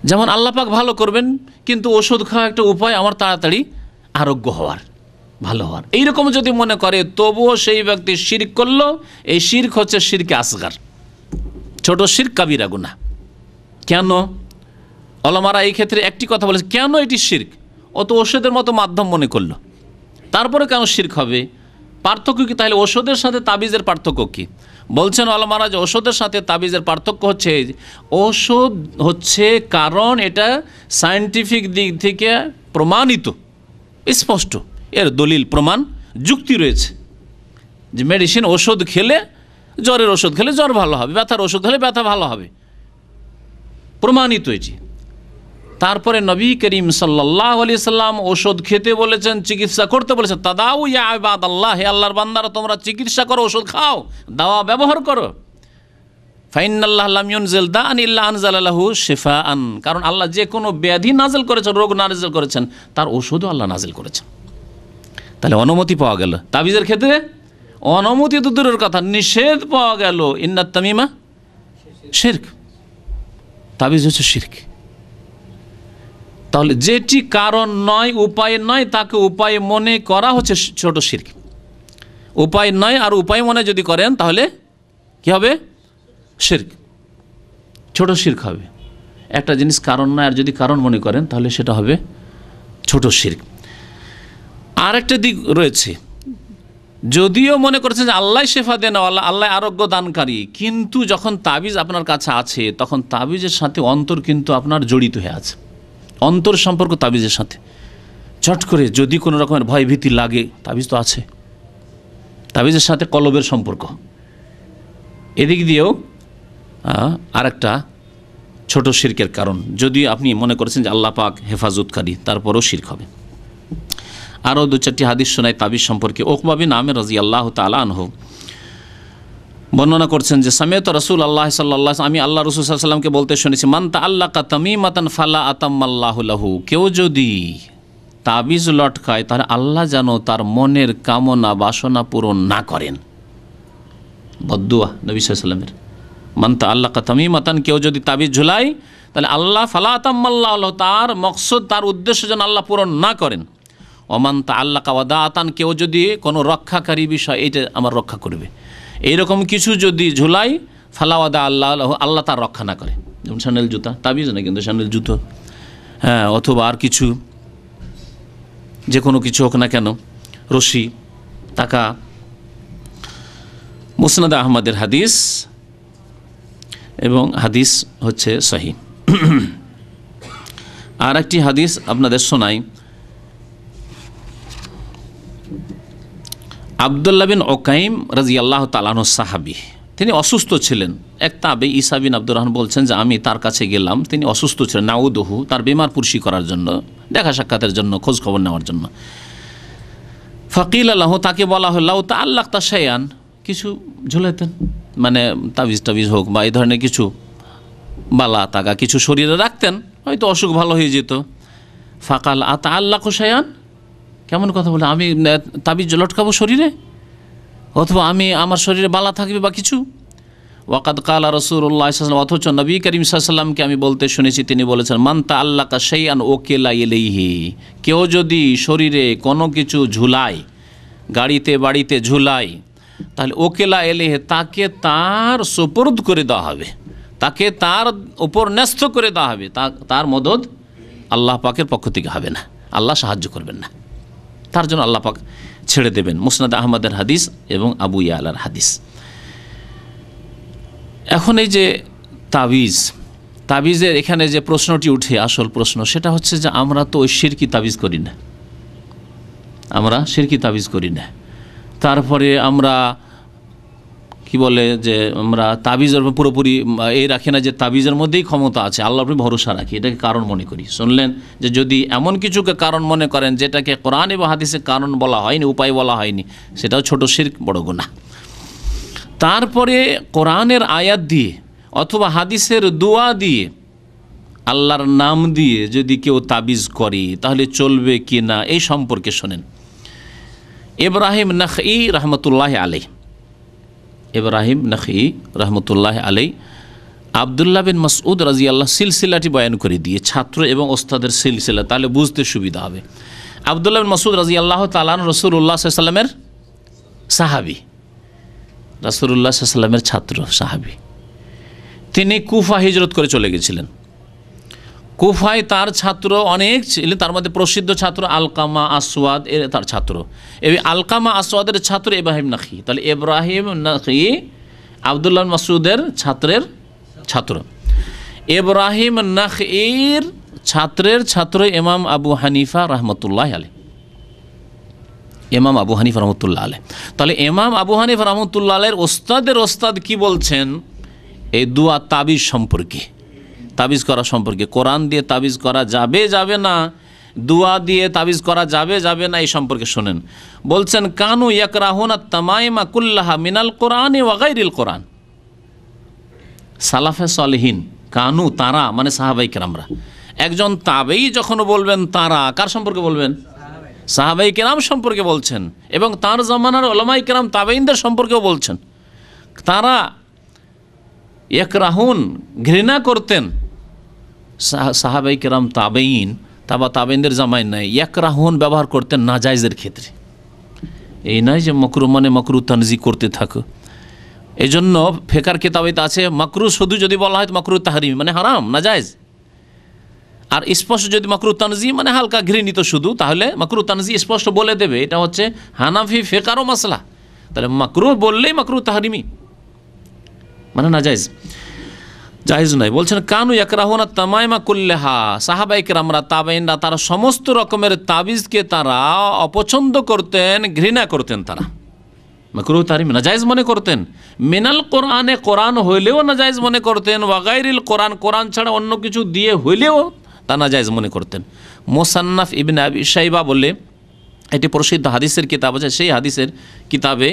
D: যেমন আল্লাহ পাক ভালো করবেন, কিন্তু ওষুধ খাওয়া একটা উপায় আমার তাড়াতাড়ি আরোগ্য হওয়ার, ভালো হওয়ার, এইরকম যদি মনে করে তবুও সেই ব্যক্তি শিরক করলো। এই শিরক হচ্ছে শিরকে আসগার, ছোট শিরক, কাবিরা গুনাহ। কেন? ওলামারা এই ক্ষেত্রে একটি কথা বলেছে, কেন এটি শিরক? ও তো ওষুধের মতো মাধ্যম মনে করলো, তারপরে কেন শিরক হবে? পার্থক্য কি তাহলে? ওষুধের সাথে তাবিজের পার্থক্য কি? বলছেন ওলামারা যে ওষুধের সাথে তাবিজের পার্থক্য হচ্ছে, ওষুধ হচ্ছে কারণ এটা সায়েন্টিফিক দিক থেকে প্রমাণিত, স্পষ্ট, এর দলিল, প্রমাণ, যুক্তি রয়েছে যে মেডিসিন, ওষুধ খেলে, জ্বরের ওষুধ খেলে জ্বর ভালো হবে, ব্যথার ওষুধ খেলে ব্যথা ভালো হবে, প্রমাণিত এটি। তারপরে নবী করিম সাল্লাল্লাহু আলাইহি সাল্লাম ওষুধ খেতে বলেছেন, চিকিৎসা করতে বলেছেন। তাদাউ ইয়া ইবাদাল্লাহ, হে আল্লাহর বান্দারা তোমরা চিকিৎসা করো, ওষুধ খাও, দাওয়া ব্যবহার করো। ফাইনাল্লাহ লাম ইউনজিল দাআন ইল্লা আনজালা লাহু শিফাআন, কারণ আল্লাহ যে কোনো ব্যাধি নাজিল করেছেন, রোগ নাজিল করেছেন, তার ওষুধও আল্লাহ নাজিল করেছেন। তাহলে অনুমতি পাওয়া গেল। তাবিজের ক্ষেত্রে অনুমতি তো দূরের কথা, নিষেধ পাওয়া গেল। ইন্নাত তামিমা শিরক, তাবিজ হচ্ছে শিরক। তাহলে যেটি কারণ নয়, উপায় নয়, তাকে উপায় মনে করা হচ্ছে ছোট শিরক। উপায় নয় আর উপায় মনে যদি করেন তাহলে কি হবে? শিরক, ছোট শিরক হবে। একটা জিনিস কারণ নয় আর যদি কারণ মনে করেন তাহলে সেটা হবে ছোট শিরক। আর একটা দিক রয়েছে, যদিও মনে করছেন যে আল্লাহ শেফা দেন, আল্লাহ আরোগ্য দানকারী, কিন্তু যখন তাবিজ আপনার কাছে আছে তখন তাবিজের সাথে অন্তর কিন্তু আপনার জড়িত হয়ে আছে, অন্তর সম্পর্ক তাবিজের সাথে। চট করে যদি কোনো রকমের ভয় ভীতি লাগে, তাবিজ তো আছে, তাবিজের সাথে কলবের সম্পর্ক। এদিক দিয়েও আর একটা ছোট শিরকের কারণ, যদি আপনি মনে করেছেন যে আল্লাহ পাক হেফাজতকারী, তারপরও শিরক হবে। আরও দু চারটি হাদিস শোনায় তাবিজ সম্পর্কে। উকবা বিন আমির রাদিয়াল্লাহু তাআলা আনহু বর্ণনা করছেন যে সামিয়তু রাসূলুল্লাহ সাল্লাল্লাহু আলাইহি, আমি আল্লাহ রাসূল সাল্লাল্লাহু আলাইহি সাল্লামকে বলতে শুনেছি, মান তাআল্লাকা তামিমাতান ফালা আতাম্মাল্লাহু লাহু, কেউ যদি তাবিজ লটকায় তাহলে আল্লাহ যেন তার মনের কামনা বাসনা পূরণ না করেন। বদদুয়া নবী সাল্লাল্লাহু আলাইহি সাল্লামের, মান তাআল্লাকা তামিমাতান, কেউ যদি তাবিজ ঝুলায় তাহলে আল্লাহ ফালা আতাম্মাল্লাহু লাহু, তার মকসদ, তার উদ্দেশ্য যেন আল্লাহ পূরণ না করেন। ওমান তাআল্লাকা ওয়াদাআতান, কেউ যদি কোনো রক্ষাকারী বিষয়, এইটা আমার রক্ষা করবে, এইরকম কিছু যদি ঝুলাই, ফালা ওয়াদা আল্লাহ, আল্লাহ তার রক্ষা না করে। যেমন স্যান্ডেল জুতা, তাবিজ না কিন্তু স্যান্ডেল জুতো, হ্যাঁ, অথবা আর কিছু, যে কোনো কিছু হোক না কেন, রশি, টাকা। মুসনাদ আহমদের হাদিস, এবং হাদিস হচ্ছে সহিহ। আর একটি হাদিস আপনাদের শোনাই। আব্দুল্লাহ বিন ওকাইম রাদিয়াল্লাহু তাআলা আনহু সাহাবী, তিনি অসুস্থ ছিলেন। এক তাবে ঈসা বিন আব্দুর রহমান বলছেন যে আমি তার কাছে গেলাম, তিনি অসুস্থ ছিলেন, নাউদহু, তার বিমার পুরসি করার জন্য, দেখা সাক্ষাতের জন্য, খোঁজ খবর নেওয়ার জন্য। ফাকিল আল্লাহ, তাকে বলা হল তাআল্লাকতা শাইআন, কিছু ঝুলাইতেন, মানে তাবিজ টাবিজ হোক বা এই ধরনের কিছু বালা তাকা কিছু শরীরে রাখতেন, হয়তো অসুখ ভালো হয়ে যেত। ফাকাল আতাআল্লাকু শাইআন, কেমন কথা বলে, আমি তাবিজ লটকাবো শরীরে, অথবা আমি আমার শরীরে বালা থাকবে বা কিছু। ওয়াকাদ কালা রাসূলুল্লাহ সাল্লাল্লাহু আলাইহি ওয়াসাল্লাম, অথচ নবী করিম সাল্লাল্লাহু আলাইহি ওয়াসাল্লামকে আমি বলতে শুনেছি, তিনি বলেছেন, মান তাআল্লাকা শাইআন ওয়াকিলা ইলাইহি, কেউ যদি শরীরে কোনো কিছু ঝুলায়, গাড়িতে বাড়িতে ঝুলায়, তাহলে ওকেলা ইলাইহি, তাকে তার সুপুর্দ করে দেওয়া হবে, তাকে তার উপর ন্যস্ত করে দেওয়া হবে, তার মদদ আল্লাহ পাকের পক্ষ থেকে হবে না, আল্লাহ সাহায্য করবেন না, তার জন্য আল্লাহ পাক ছেড়ে দেবেন। মুসনাদ আহমদের হাদিস এবং আবু ইয়ালার হাদিস। এখন এই যে তাবিজের এখানে যে প্রশ্নটি উঠে, আসল প্রশ্ন সেটা হচ্ছে যে আমরা তো ওই শিরকি তাবিজ করি না, আমরা শিরকি তাবিজ করি না। তারপরে আমরা কি বলে যে আমরা তাবিজের পুরোপুরি এই রাখি না যে তাবিজের মধ্যেই ক্ষমতা আছে, আল্লাহর উপরে ভরসা রাখি, এটাকে কারণ মনে করি। শুনলেন যে যদি এমন কিছুকে কারণ মনে করেন যেটাকে কোরআন এবং হাদিসে কারণ বলা হয়নি, উপায় বলা হয়নি, সেটাও ছোট শিরক, বড় গুনাহ। তারপরে কোরআনের আয়াত দিয়ে অথবা হাদিসের দোয়া দিয়ে আল্লাহর নাম দিয়ে যদি কেউ তাবিজ করে তাহলে চলবে কি না এই সম্পর্কে শোনেন। ইব্রাহিম নাখঈ রহমতুল্লাহ আলাইহ, ইব্রাহিম নাখঈ রহমতুল্লাহ আলাইহ আবদুল্লাহ বিন মাসউদ রাদিয়াল্লাহু সিলসিলাটি বয়ান করে দিয়ে, ছাত্র এবং ওস্তাদের সিলসিলা, তাহলে বুঝতে সুবিধা হবে। আবদুল্লাহ বিন মাসউদ রাদিয়াল্লাহু তাআলা আনহু রাসূলুল্লাহ সাল্লাল্লাহু আলাইহি ওয়াসাল্লামের সাহাবী, রাসূলুল্লাহ সাল্লাল্লাহু আলাইহি ওয়াসাল্লামের ছাত্র সাহাবী। তিনি কুফা হিজরত করে চলে গেছিলেন। কুফায় তার ছাত্র অনেক ছিলেন, তার মধ্যে প্রসিদ্ধ ছাত্র আলকামা আসওয়াদ এর তার ছাত্র। এই আলকামা আসওয়াদের ছাত্র ইব্রাহিম নাখঈ। তাহলে ইব্রাহিম নাখঈ আবদুল্লাহ মাসউদের ছাত্রের ছাত্র। ইব্রাহিম নাখঈর ছাত্রের ছাত্র ইমাম আবু হানিফা রহমতুল্লাহ আলাইহ, ইমাম আবু হানিফা রহমতুল্লাহ আলাইহ। তাহলে ইমাম আবু হানিফা রহমতুল্লাহ আলাইহির ওস্তাদের ওস্তাদ কি বলছেন এই দুয়া তাবিজ সম্পর্কে, তাবিজ করা সম্পর্কে? কোরআন দিয়ে তাবিজ করা যাবে যাবে না, দুয়া দিয়ে তাবিজ করা যাবে যাবে না, এই সম্পর্কে শোনেন। বলছেন কানু ইয়াকরাহুনা তামাইমা কুল্লাহা মিনাল কোরআন ওয়া গায়রিল কোরআন। সালাফে সালেহিন কানু, তারা মানে সাহাবাই কেরামরা। একজন তাবেই যখন বলবেন তারা, কার সম্পর্কে বলবেন? সাহাবাই কেরাম সম্পর্কে বলছেন, এবং তার জামানার উলামায়ে কেরাম তাবেইনদের সম্পর্কেও বলছেন। তারা ইয়াকরাহুন ঘৃণা করতেন, সাহাবাই কেরাম তাবেইন তাবেইনদের জামাই নাই, ইয়াকরাহুন ব্যবহার করতেন নাজায়েজের ক্ষেত্রে। এই নয় যে মাকরুহ মানে মাকরুহ তানজি করতে থাকো। এই জন্য ফিকহের কিতাবে আছে মাকরুহ শুধু যদি বলা হয় মাকরুহ তাহরিম মানে হারাম নাজায়েজ, আর স্পষ্ট যদি মাকরুহ তানজি মানে হালকা ঘৃণিত শুধু, তাহলে মাকরুহ তানজি স্পষ্ট বলে দেবে। এটা হচ্ছে হানাফি ফিকহেরও মাসলা। তাহলে মাকরুহ বললেই মাকরুহ তাহরিমি মানে নাজায়েজ, জায়েজ নয়। বলছেন কানু ইয়াকরাহুনা তামাইমা কুল্লাহা, সাহাবায়ে কেরামরা তাবেইনরা তারা সমস্ত রকমের তাবিজকে তারা অপছন্দ করতেন, ঘৃণা করতেন, তারা মাকরুহ তাহরিম নাজায়েজ মনে করতেন। মিনাল কোরআনে, কোরআন হইলেও নাজায়েজ মনে করতেন, ওয়া গায়রিল কোরআন, কোরআন ছাড়া অন্য কিছু দিয়ে হইলেও তা নাজায়েজ মনে করতেন। মুসান্নাফ ইবনে আবি শাইবা বলে এটি প্রসিদ্ধ হাদিসের কিতাব আছে, সেই হাদিসের কিতাবে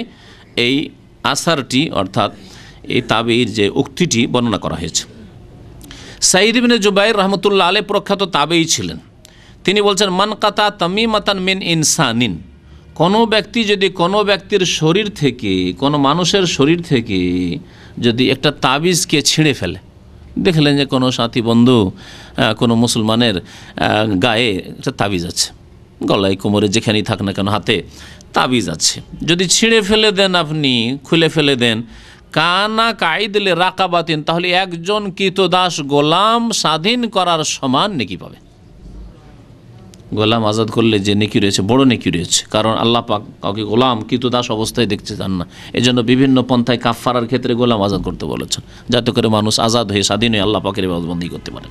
D: এই আসারটি অর্থাৎ এই তাবির যে উক্তিটি বর্ণনা করা হয়েছে। সাঈদ ইবনে জুবাইর রহমতুল্লাহ আলাইহ প্রখ্যাত তাবেঈ ছিলেন। তিনি বলছেন মান কাতা তামিমাতান মিন ইনসানিন, কোনো ব্যক্তি যদি কোনো ব্যক্তির শরীর থেকে, কোনো মানুষের শরীর থেকে যদি একটা তাবিজকে ছিঁড়ে ফেলে, দেখলেন যে কোনো সাথী বন্ধু কোনো মুসলমানের গায়ে একটা তাবিজ আছে, গলায় কোমরে যেখানেই থাক না কেন হাতে তাবিজ আছে, যদি ছিঁড়ে ফেলে দেন, আপনি খুলে ফেলে দেন, কানা কাইদলে রাকাবাতিন, তাহলে একজন কৃতদাস গোলাম স্বাধীন করার সমান নেকি পাবে। গোলাম আজাদ করলে যে নেকি রয়েছে, বড় নেকি রয়েছে। কারণ আল্লাহ পাক কাউকে গোলাম কৃতদাস অবস্থায় দেখতে চান না, এজন্য বিভিন্ন পন্থায় কাফফারার ক্ষেত্রে গোলাম আজাদ করতে বলেছেন, যাতে করে মানুষ আজাদ হয়ে স্বাধীন হয়ে আল্লাহ পাকের ইবাদতবন্দি করতে পারে।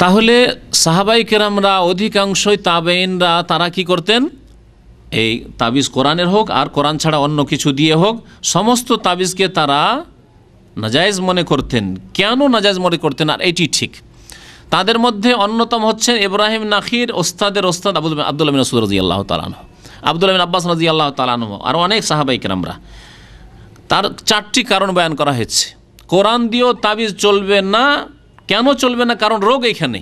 D: তাহলে সাহাবাই কেরামরা অধিকাংশই তাবেইনরা তারা কি করতেন, এই তাবিজ কোরআনের হোক আর কোরআন ছাড়া অন্য কিছু দিয়ে হোক, সমস্ত তাবিজকে তারা নাজায়েজ মনে করতেন। কেন নাজায়েজ মনে করতেন? আর এটি ঠিক। তাদের মধ্যে অন্যতম হচ্ছেন ইব্রাহিম নাখঈর ওস্তাদের ওস্তাদ আব্দুল্লাহ বিন মাসউদ রাদিয়াল্লাহু তাআলা আনহু, আব্দুল্লাহ বিন আব্বাস রাদিয়াল্লাহু তাআলা আনহু, আর অনেক সাহাবায়ে কেরামরা। তার 4টি কারণ বয়ান করা হয়েছে। কোরআন দিয়েও তাবিজ চলবে না। কেন চলবে না? কারণ রোগ এখানে।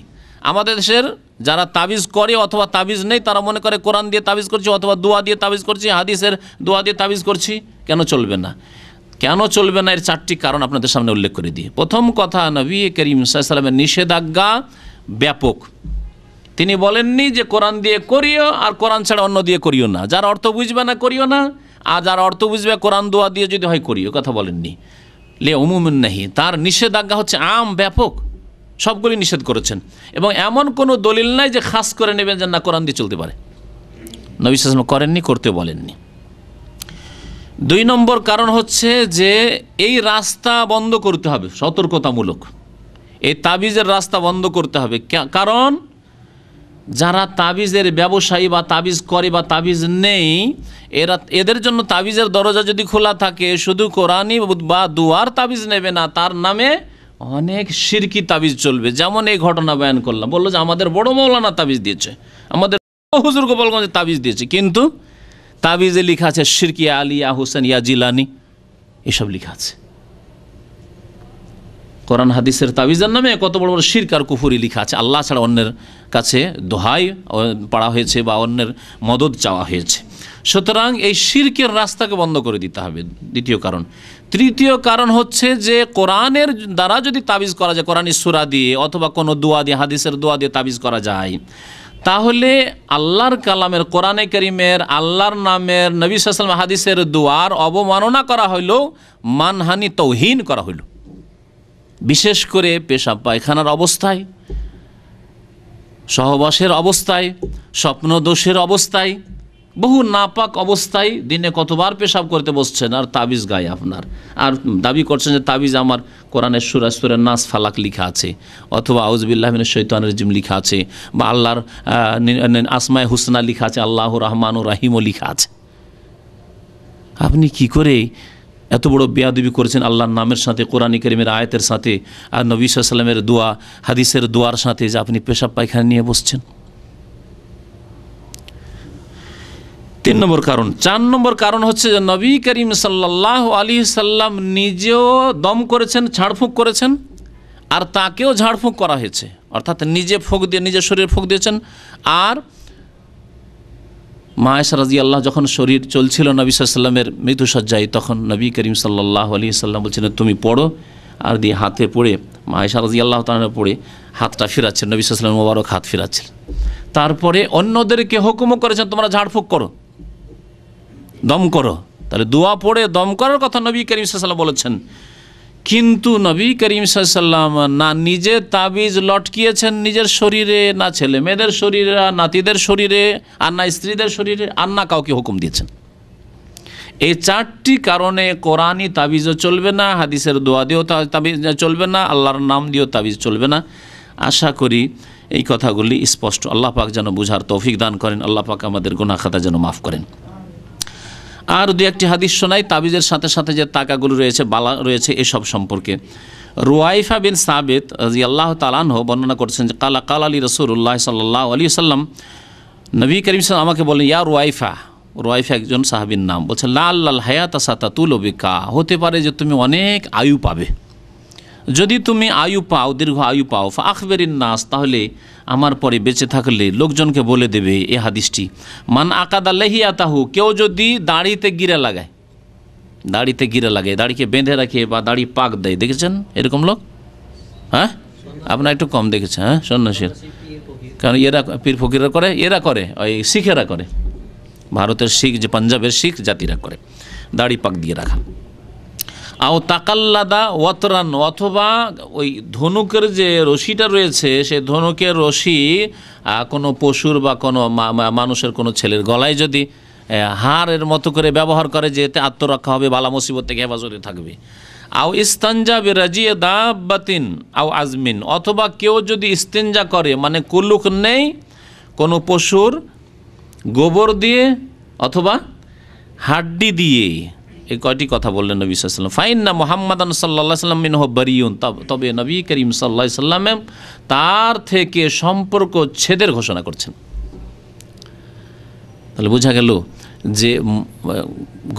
D: আমাদের দেশের যারা তাবিজ করে অথবা তাবিজ নেই, তারা মনে করে কোরআন দিয়ে তাবিজ করছি অথবা দোয়া দিয়ে তাবিজ করছি, হাদিসের দোয়া দিয়ে তাবিজ করছি। কেন চলবে না? কেন চলবে না এর 4টি কারণ আপনাদের সামনে উল্লেখ করে দিই। প্রথম কথা, নবী করিম সাল্লাল্লাহু আলাইহি ওয়াসাল্লামের নিষেধাজ্ঞা ব্যাপক। তিনি বলেননি যে কোরআন দিয়ে করিও আর কোরআন ছাড়া অন্য দিয়ে করিও না, যার অর্থ বুঝবে না করিও না, আর যার অর্থ বুঝবে কোরআন দোয়া দিয়ে যদি হয় করিও, কথা বলেননি। লে উমুমুন নাহি, তার নিষেধাজ্ঞা হচ্ছে আম, ব্যাপক, সবগুলি নিষেধ করেছেন। এবং এমন কোনো দলিল নাই যে খাস করে নেবেন যে না কোরআন দিয়ে চলতে পারে, নবী সাল্লাল্লাহু আলাইহি ওয়াসাল্লাম করেননি, করতে বলেননি। দুই নম্বর কারণ হচ্ছে যে এই রাস্তা বন্ধ করতে হবে, সতর্কতামূলক এই তাবিজের রাস্তা বন্ধ করতে হবে। কারণ যারা তাবিজের ব্যবসায়ী বা তাবিজ করে বা তাবিজ নেই, এদের জন্য তাবিজের দরজা যদি খোলা থাকে, শুধু কোরআনি বা দুয়ার তাবিজ নেবে না, তার নামে অনেক শিরকি তাবিজ চলবে। যেমন এই ঘটনা বয়ান করলাম, বললো যে আমাদের বড় মৌলানা তাবিজ দিয়েছে, আমাদের হুজুর গোপালগঞ্জে তাবিজ দিয়েছে, কিন্তু তাবিজে লেখা আছে শিরকি আলী, ইয়া হুসেন, ইয়া জিলানি, এসব লেখা আছে। কোরআন হাদিসের তাবিজের নামে কত বড় বড় শিরক আর কুফরি লেখা আছে। আল্লাহ ছাড়া অন্যের কাছে দোহাই পড়া হয়েছে বা অন্যের মদত চাওয়া হয়েছে। সুতরাং এই শিরকের রাস্তাকে বন্ধ করে দিতে হবে, দ্বিতীয় কারণ। তৃতীয় কারণ হচ্ছে যে কোরআনের দ্বারা যদি তাবিজ করা যায়, কোরআনী সূরা দিয়ে অথবা কোনো দোয়া দিয়ে, হাদিসের দোয়া দিয়ে তাবিজ করা যায়, তাহলে আল্লাহর কালামের, কোরআনে কারীমের, আল্লাহর নামের, নবী সাল্লাল্লাহু আলাইহি ওয়াসাল্লাম হাদিসের দোয়ার অবমাননা করা হইল, মানহানি, তৌহিন করা হইল। বিশেষ করে পেশাব পায়খানার অবস্থায়, সহবাসের অবস্থায়, স্বপ্নদোষের অবস্থায়, বহু নাপাক অবস্থায় দিনে কতবার পেশাব করতে বসছেন আর তাবিজ গায়ে আপনার, আর দাবি করছেন যে তাবিজ আমার কোরআনের সূরা, সূরা নাস, ফালাক লেখা আছে, অথবা আউযুবিল্লাহি মিনাশ শাইতানির রাজিম লেখা আছে, বা আল্লাহর আসমায়ে হুসনা লেখা আছে, আল্লাহুর রহমানুর রহিমও লেখা আছে। আপনি কি করে এত বড় বেয়াদবি করেছেন আল্লাহর নামের সাথে, কোরআন কারীমের আয়াতের সাথে, আর নবী সাল্লাল্লাহু আলাইহি ওয়াসাল্লামের দোয়া, হাদিসের দোয়ার সাথে, যে আপনি পেশাব পায়খানা নিয়ে বসছেন। 3 নম্বর কারণ। 4 নম্বর কারণ হচ্ছে যে নবী করিম সাল্লাল্লাহু আলাইহি সাল্লাম নিজেও দম করেছেন, ঝাড়ফুঁক করেছেন, আর তাকেও ঝাড়ফুঁক করা হয়েছে, অর্থাৎ নিজে ফুঁক দিয়ে, নিজের শরীরে ফুঁক দিয়েছেন। আর মা আয়েশা রাদিয়াল্লাহু যখন শরীর চলছিল নবী সাল্লাল্লাহু আলাইহি সাল্লামের মৃত্যুশয্যায়, তখন নবী করিম সাল্লাল্লাহু আলাইহি সাল্লাম বলছেন তুমি পড়ো, আর দিয়ে হাতে পড়ে, মা আয়েশা রাদিয়াল্লাহু তাআলা পড়ে হাতটা ফিরাচ্ছেন, নবী সাল্লাল্লাহু আলাইহি সাল্লাম মোবারক হাত ফিরাচ্ছেন। তারপরে অন্যদেরকে হুকুমও করেছেন তোমরা ঝাড়ফুঁক করো, দম করো। তাহলে দোয়া পড়ে দম করার কথা নবী করিম সাল্লাল্লাহু আলাইহি সাল্লাম বলেছেন, কিন্তু নবী করিম সাল্লাল্লাহু আলাইহি সাল্লাম না নিজে তাবিজ লটকিয়েছেন নিজের শরীরে, না ছেলে মেয়েদের শরীরে, নাতিদের শরীরে, আর না স্ত্রীদের শরীরে, আর না কাউকে হুকুম দিয়েছেন। এই 4টি কারণে কোরআনি তাবিজও চলবে না, হাদিসের দোয়া দিয়েও তাবিজ চলবে না, আল্লাহর নাম দিয়েও তাবিজ চলবে না। আশা করি এই কথাগুলি স্পষ্ট। আল্লাহ পাক যেন বুঝার তৌফিক দান করেন, আল্লাহ পাক আমাদের গুনাহ খাতা যেন মাফ করেন। আর 2-1টি হাদিস শোনাই তাবিজের সাথে সাথে যে তাকাগুলো রয়েছে, বালা রয়েছে, এসব সম্পর্কে। রুয়াইফা বিন সাবিত রাদিয়াল্লাহু তাআলা আনহু বর্ণনা করছেন যে কালা আলী রাসূলুল্লাহ সাল্লাল্লাহু আলাইহি ওয়াসাল্লাম, নবী করিম সাল্লাল্লাহু আমাকে বলেন, ইয়া রুয়াইফা, রুয়াইফা একজন সাহাবীর নাম, বলছেন লা আল্লাল হায়াতা সাতাতুলু বিকা, হতে পারে যে তুমি অনেক আয়ু পাবে। যদি তুমি আয়ু পাও, দীর্ঘ আয়ু পাও, ফা আখবিরিন নাস, তাহলে আমার পরে বেঁচে থাকলে লোকজনকে বলে দেবে এ হাদিসটি, মান আকাদা লাহিয়াতাহু, কেউ যদি দাড়িতে গিরা লাগায়, দাড়িতে গিরা লাগায়, দাড়িকে বেঁধে রাখে বা দাড়ি পাক দেয়, দেখেছেন এরকম লোক? হ্যাঁ, আপনার একটু কম দেখেছেন। হ্যাঁ, সন্ন্যাসীর, কারণ এরা পীর ফকিররা করে, এরা করে, ওই শিখেরা করে, ভারতের শিখ, যে পাঞ্জাবের শিখ জাতিরা করে, দাড়ি পাক দিয়ে রাখা। আও তাকাল্লাদা ওয়াতরান, অথবা ওই ধনুকের যে রশিটা রয়েছে, সে ধনুকের রশি কোনো পশুর বা কোনো মানুষের, কোনো ছেলের গলায় যদি হাড়ের মতো করে ব্যবহার করে, যে এতে আত্মরক্ষা হবে, বালা মুসিবত থেকে হেফাজতে থাকবে। আও ইস্তানজা বিরাজিয়ে দাব্বাতিন আও আজমিন, অথবা কেউ যদি ইস্তেঞ্জা করে, মানে কুলুক নেই, কোনো পশুর গোবর দিয়ে অথবা হাড্ডি দিয়ে, এই কয়টি কথা বললেন নবী সাল্লাল্লাহু আলাইহি ওয়াসাল্লাম। ফাইন্না মুহাম্মাদান সাল্লাল্লাহু আলাইহি ওয়াসাল্লাম মিনহু বারিউন, তবে নবী করিম সাল্লাল্লাহু আলাইহি ওয়াসাল্লাম তার থেকে সম্পর্ক ছেদের ঘোষণা করছেন। তাহলে বোঝা গেল যে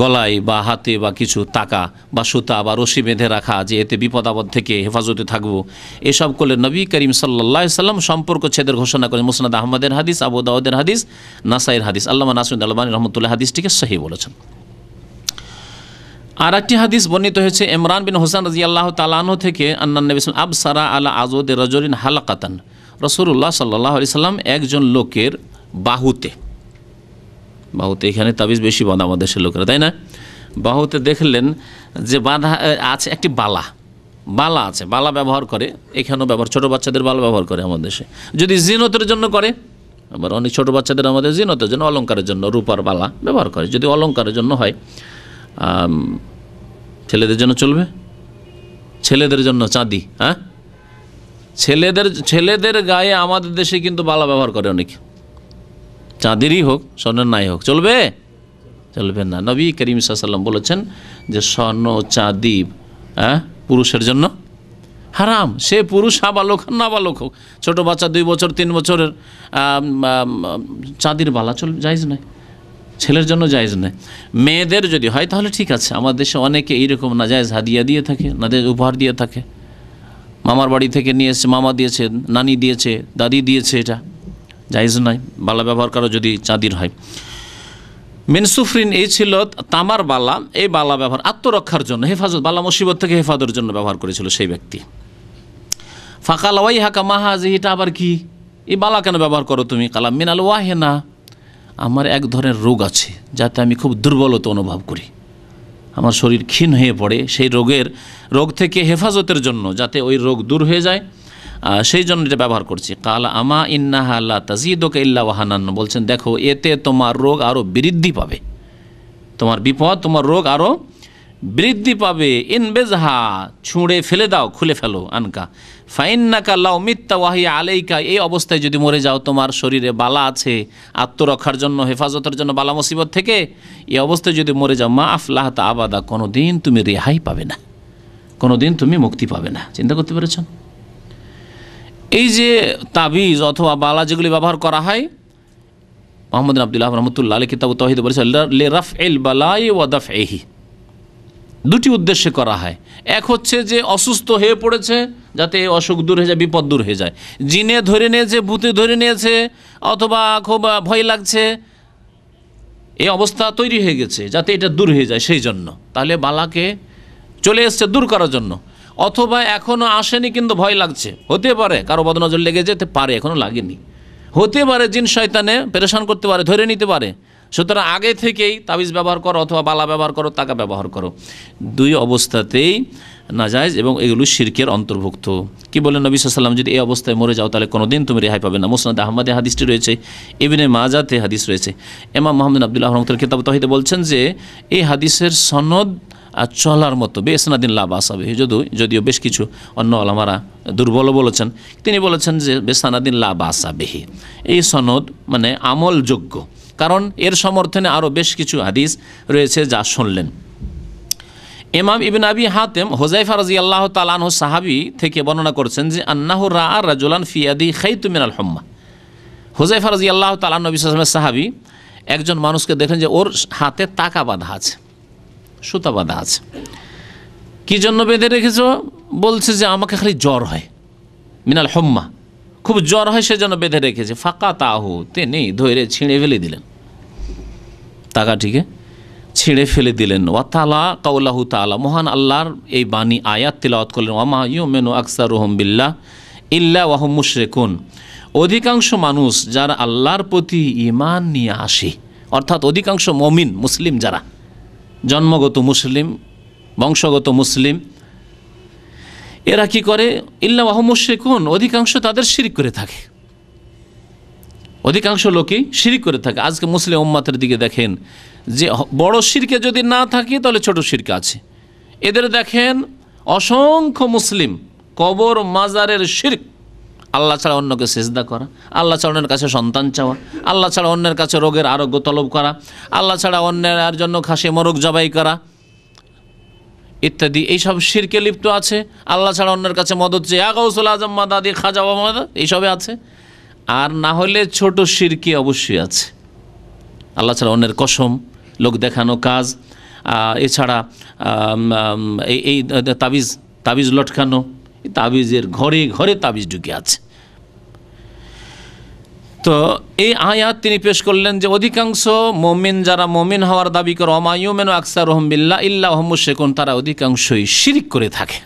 D: গলায় বা হাতে বা কিছু তাকা বা সুতা বা রশি বেঁধে রাখা, যে এতে বিপদ আপদ থেকে হেফাজতে থাকবো, এসব করলে নবী করিম সাল্লাল্লাহু আলাইহি ওয়াসাল্লাম সম্পর্ক ছেদের ঘোষণা করেন। মুসনাদ আহমদের হাদিস, আবু দাউদের হাদিস, নাসাইর হাদিস। আল্লামা নাসিরুদ্দিন আলবানী রহমতুল্লাহ হাদিসটিকে সহিহ বলেছেন। আর একটি হাদিস বর্ণিত হয়েছে ইমরান বিন হুসাইন রাদিয়াল্লাহু তাআলা আনহু থেকে, আন্নান নবী সাল্লাল্লাহু আলাইহি ওয়াসাল্লাম আবসারা আলা আযওয়াদি রাজুলিন হালাকাতান, রাসূলুল্লাহ সাল্লাল্লাহু আলাইহি ওয়াসাল্লাম একজন লোকের বাহুতে, বাহুতে এখানে তাবিজ বেশি বাঁধা আমাদের দেশের লোকেরা, তাই না? বাহুতে দেখলেন যে বাঁধা আছে একটি বালা, বালা আছে, বালা ব্যবহার করে, এখানেও ব্যবহার, ছোটো বাচ্চাদের বালা ব্যবহার করে আমাদের দেশে, যদি জিনতের জন্য করে, আবার অনেক ছোটো বাচ্চাদের আমাদের জিনতের জন্য, অলঙ্কারের জন্য রূপার বালা ব্যবহার করে, যদি অলঙ্কারের জন্য হয়, ছেলেদের জন্য চলবে? ছেলেদের জন্য চাঁদি, হ্যাঁ, ছেলেদের গায়ে আমাদের দেশে কিন্তু বালা ব্যবহার করে অনেকে, চাঁদেরই হোক স্বর্ণের নাই হোক, চলবে? চলবে না। নবী করিম সাল্লাল্লাহু আলাইহি ওয়াসাল্লাম বলেছেন যে স্বর্ণ চাঁদি পুরুষের জন্য হারাম, সে পুরুষ নাবালক হোক নাবালক হোক, ছোটো বাচ্চা 2 বছর 3 বছরের চাঁদির বালা জায়েজ নয়, ছেলের জন্য জায়েজ নয়। মেয়েদের যদি হয় তাহলে ঠিক আছে। আমাদের দেশে অনেকে এইরকম নাজায়েজ হাদিয়া দিয়ে থাকে, নাজায়েজ উপহার দিয়ে থাকে, মামার বাড়ি থেকে নিয়ে এসছে, মামা দিয়েছে, নানি দিয়েছে, দাদি দিয়েছে, এটা জায়েজ নয় বালা ব্যবহার করো যদি চাঁদির হয়। মিনসুফরিন এই ছিল তামার বালা, এই বালা ব্যবহার আত্মরক্ষার জন্য, হেফাজত, বালা মুসিবত থেকে হেফাজতের জন্য ব্যবহার করেছিল সেই ব্যক্তি। ফাকাল ওয়াই হাকা মাহাজি, এটা আবার কি, এই বালা কেন ব্যবহার করো তুমি? কালাম মিনাল ওয়াহেনা, আমার এক ধরনের রোগ আছে যাতে আমি খুব দুর্বলতা অনুভব করি, আমার শরীর ক্ষীণ হয়ে পড়ে, সেই রোগ থেকে হেফাজতের জন্য, যাতে ওই রোগ দূর হয়ে যায়, সেই জন্য এটা ব্যবহার করছি। কাল আমা ইন্নাহা লা তাজিদুকা ইল্লা ওয়াহানান, বলছেন দেখো এতে তোমার রোগ আরও বৃদ্ধি পাবে, তোমার বিপদ, তোমার রোগ আরও বৃদ্ধি পাবে। ইনবেজহা, ছুঁড়ে ফেলে দাও, খুলে ফেলো, আনকা ফাইন্নাকা লাউ মিত্তা ওয়াহিয়া আলাইকা, এই অবস্থায় যদি মরে যাও, তোমার শরীরে বালা আছে আত্মরক্ষার জন্য, হেফাজতের জন্য, বালা মুসিবত থেকে, এই অবস্থায় যদি মরে যাও, মা আফলাহতা আবাদা, কোনো দিন তুমি রেহাই পাবে না, কোনো দিন তুমি মুক্তি পাবে না। চিন্তা করতে পেরেছেন? এই যে তাবিজ অথবা বালা যেগুলি ব্যবহার করা হয়, মোহাম্মদ আব্দুল্লাহ রহমতুল্লাহ আলাইহি কিতাব তাওহীদ বলেছেন লে রাফইল বালাই ওয়া দাফইহি, দুটি উদ্দেশ্যে করা হয়। এক হচ্ছে যে অসুস্থ হয়ে পড়েছে, যাতে অসুখ দূর হয়ে যায়, বিপদ দূর হয়ে যায়, জিনে ধরে নিয়েছে, ভূতে ধরে নিয়েছে, অথবা খুব ভয় লাগছে, এই অবস্থা তৈরি হয়ে গেছে, যাতে এটা দূর হয়ে যায়, সেই জন্য। তাহলে বালাকে চলে এসছে দূর করার জন্য। অথবা এখনও আসেনি কিন্তু ভয় লাগছে, হতে পারে কারো বদনজর লেগে যেতে পারে, এখনও লাগেনি, হতে পারে জিন শয়তানে পেরেশান করতে পারে, ধরে নিতে পারে, সুতরাং আগে থেকেই তাবিজ ব্যবহার করো অথবা বালা ব্যবহার করো, তাকা ব্যবহার করো, দুই অবস্থাতেই নাজায়েজ এবং এগুলো শিরকের অন্তর্ভুক্ত। কি বলেন নবী সাল্লাল্লাহু আলাইহি ওয়াসাল্লাম, যদি এই অবস্থায় মরে যাও তাহলে কোনোদিন তুমি রেহাই পাবে না। মুসনাদ আহমদে হাদিসটি রয়েছে, ইবনে মাজাতে হাদিস রয়েছে। ইমাম মুহাম্মদ আব্দুল্লাহ রহমতুল্লাহ কিতাব তাওহীদে বলছেন যে এই হাদিসের সনদ চলার মতো, বেসনাদিন লা বাসা বিহি, যদিও বেশ কিছু অন্য ওলামারা দুর্বল বলেছেন, তিনি বলেছেন যে বেসনাদিন লা বাসা বিহি, এই সনদ মানে আমলযোগ্য, কারণ এর সমর্থনে আরও বেশ কিছু হাদিস রয়েছে যা শুনলেন। ইমাম ইবনে আবি হাতেম হুযায়ফা রাদিয়াল্লাহু তাআলা আনহু সাহাবী থেকে বর্ণনা করছেন যে আন্নাহু রাআ রাজুলান ফি ইয়াদি খাইতু মিনাল হুম্মা, হুযায়ফা রাদিয়াল্লাহু তাআলা নবী সাল্লাল্লাহু আলাইহি ওয়াসাল্লামের সাহাবী একজন মানুষকে দেখলেন যে ওর হাতে তাকা বাঁধা আছে, সুতা বাঁধা আছে। কি জন্য বেঁধে রেখেছো? বলছে যে আমাকে খালি জ্বর হয়, মিনাল হুম্মা, খুব জ্বর হয়, সেজন্য বেঁধে রেখেছে। ফাঁকা তাহু, তিনি ধরে ছিঁড়ে ফেলে দিলেন, তাকাটিকে ছিঁড়ে ফেলে দিলেন। ওয়া তাআলা কাউলাহু তাআলা, মহান আল্লাহর এই বাণী আয়াত তিলাওয়াত করলেন, ওয়ামা ইউমিনু আকসারুহুম বিল্লাহ ইল্লা ওয়া হুম মুশরিকুন, অধিকাংশ মানুষ যারা আল্লাহর প্রতি ঈমান নিয়ে আসে, অর্থাৎ অধিকাংশ মুমিন মুসলিম যারা জন্মগত মুসলিম, বংশগত মুসলিম, এরা কি করে? ইল্লা ওয়া হুম মুশরিকুন, অধিকাংশ তাদের শিরক করে থাকে, অধিকাংশ লোকই শিরক করে থাকে। আজকে মুসলিম উম্মাতের দিকে দেখেন যে বড় শিরকে যদি না থাকে তাহলে ছোট শিরক আছে। এদের দেখেন অসংখ্য মুসলিম কবর মাজারের শিরক, আল্লাহ ছাড়া অন্যকে সেজদা করা, আল্লাহ ছাড়া অন্যের কাছে সন্তান চাওয়া, আল্লাহ ছাড়া অন্যের কাছে রোগের আরোগ্য তলব করা, আল্লাহ ছাড়া অন্যের জন্য খাসি মোরগ জবাই করা ইত্যাদি, এইসব শিরকে লিপ্ত আছে। আল্লাহ ছাড়া অন্যের কাছে মদত চেয়ে গাউসুল আজম মাদাদি খাজা মাদা, এইসবে আছে। আর না হলে ছোট শিরকি অবশ্যই আছে, আল্লাহ ছাড়া অন্যের কসম, লোক দেখানো কাজ, এছাড়া এই তাবিজ লটকানো, তাবিজের ঘরে ঘরে তাবিজ ঢুকে আছে। তো এই আয়াত তিনি পেশ করলেন যে অধিকাংশ মুমিন যারা মুমিন হওয়ার দাবি করে, ওমা ইউমিনু আকসারুহুম বিল্লাহ ইল্লা ওয়া হুম মুশরিকুন, তারা অধিকাংশই শিরক করে থাকে।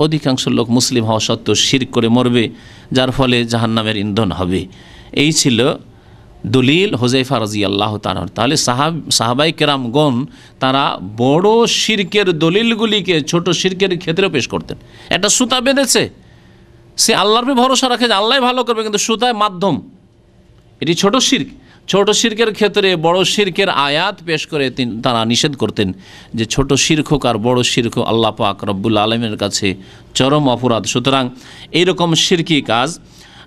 D: অধিকাংশ লোক মুসলিম হওয়া সত্ত্বেও শিরক করে মরবে, যার ফলে জাহান্নামের ইন্ধন হবে। এই ছিল দলিল হুযায়ফা রাদিয়াল্লাহু তাআলা। তাহলে সাহাবায়ে কেরামগণ তারা বড় শিরকের দলিলগুলিকে ছোট শিরকের ক্ষেত্রেও পেশ করতেন। একটা সুতা বেঁধেছে, সে আল্লাহর উপর ভরসা রাখে যে আল্লাহ ভালো করবে, কিন্তু সুতায় মাধ্যম, এটি ছোট শিরক। ছোট শিরকের ক্ষেত্রে বড় শিরকের আয়াত পেশ করে তারা নিষেধ করতেন যে ছোট শিরক হোক আর বড় শিরক হোক আল্লাহ পাক রব্বুল আলমের কাছে চরম অপরাধ, সুতরাং এইরকম শিরকি কাজ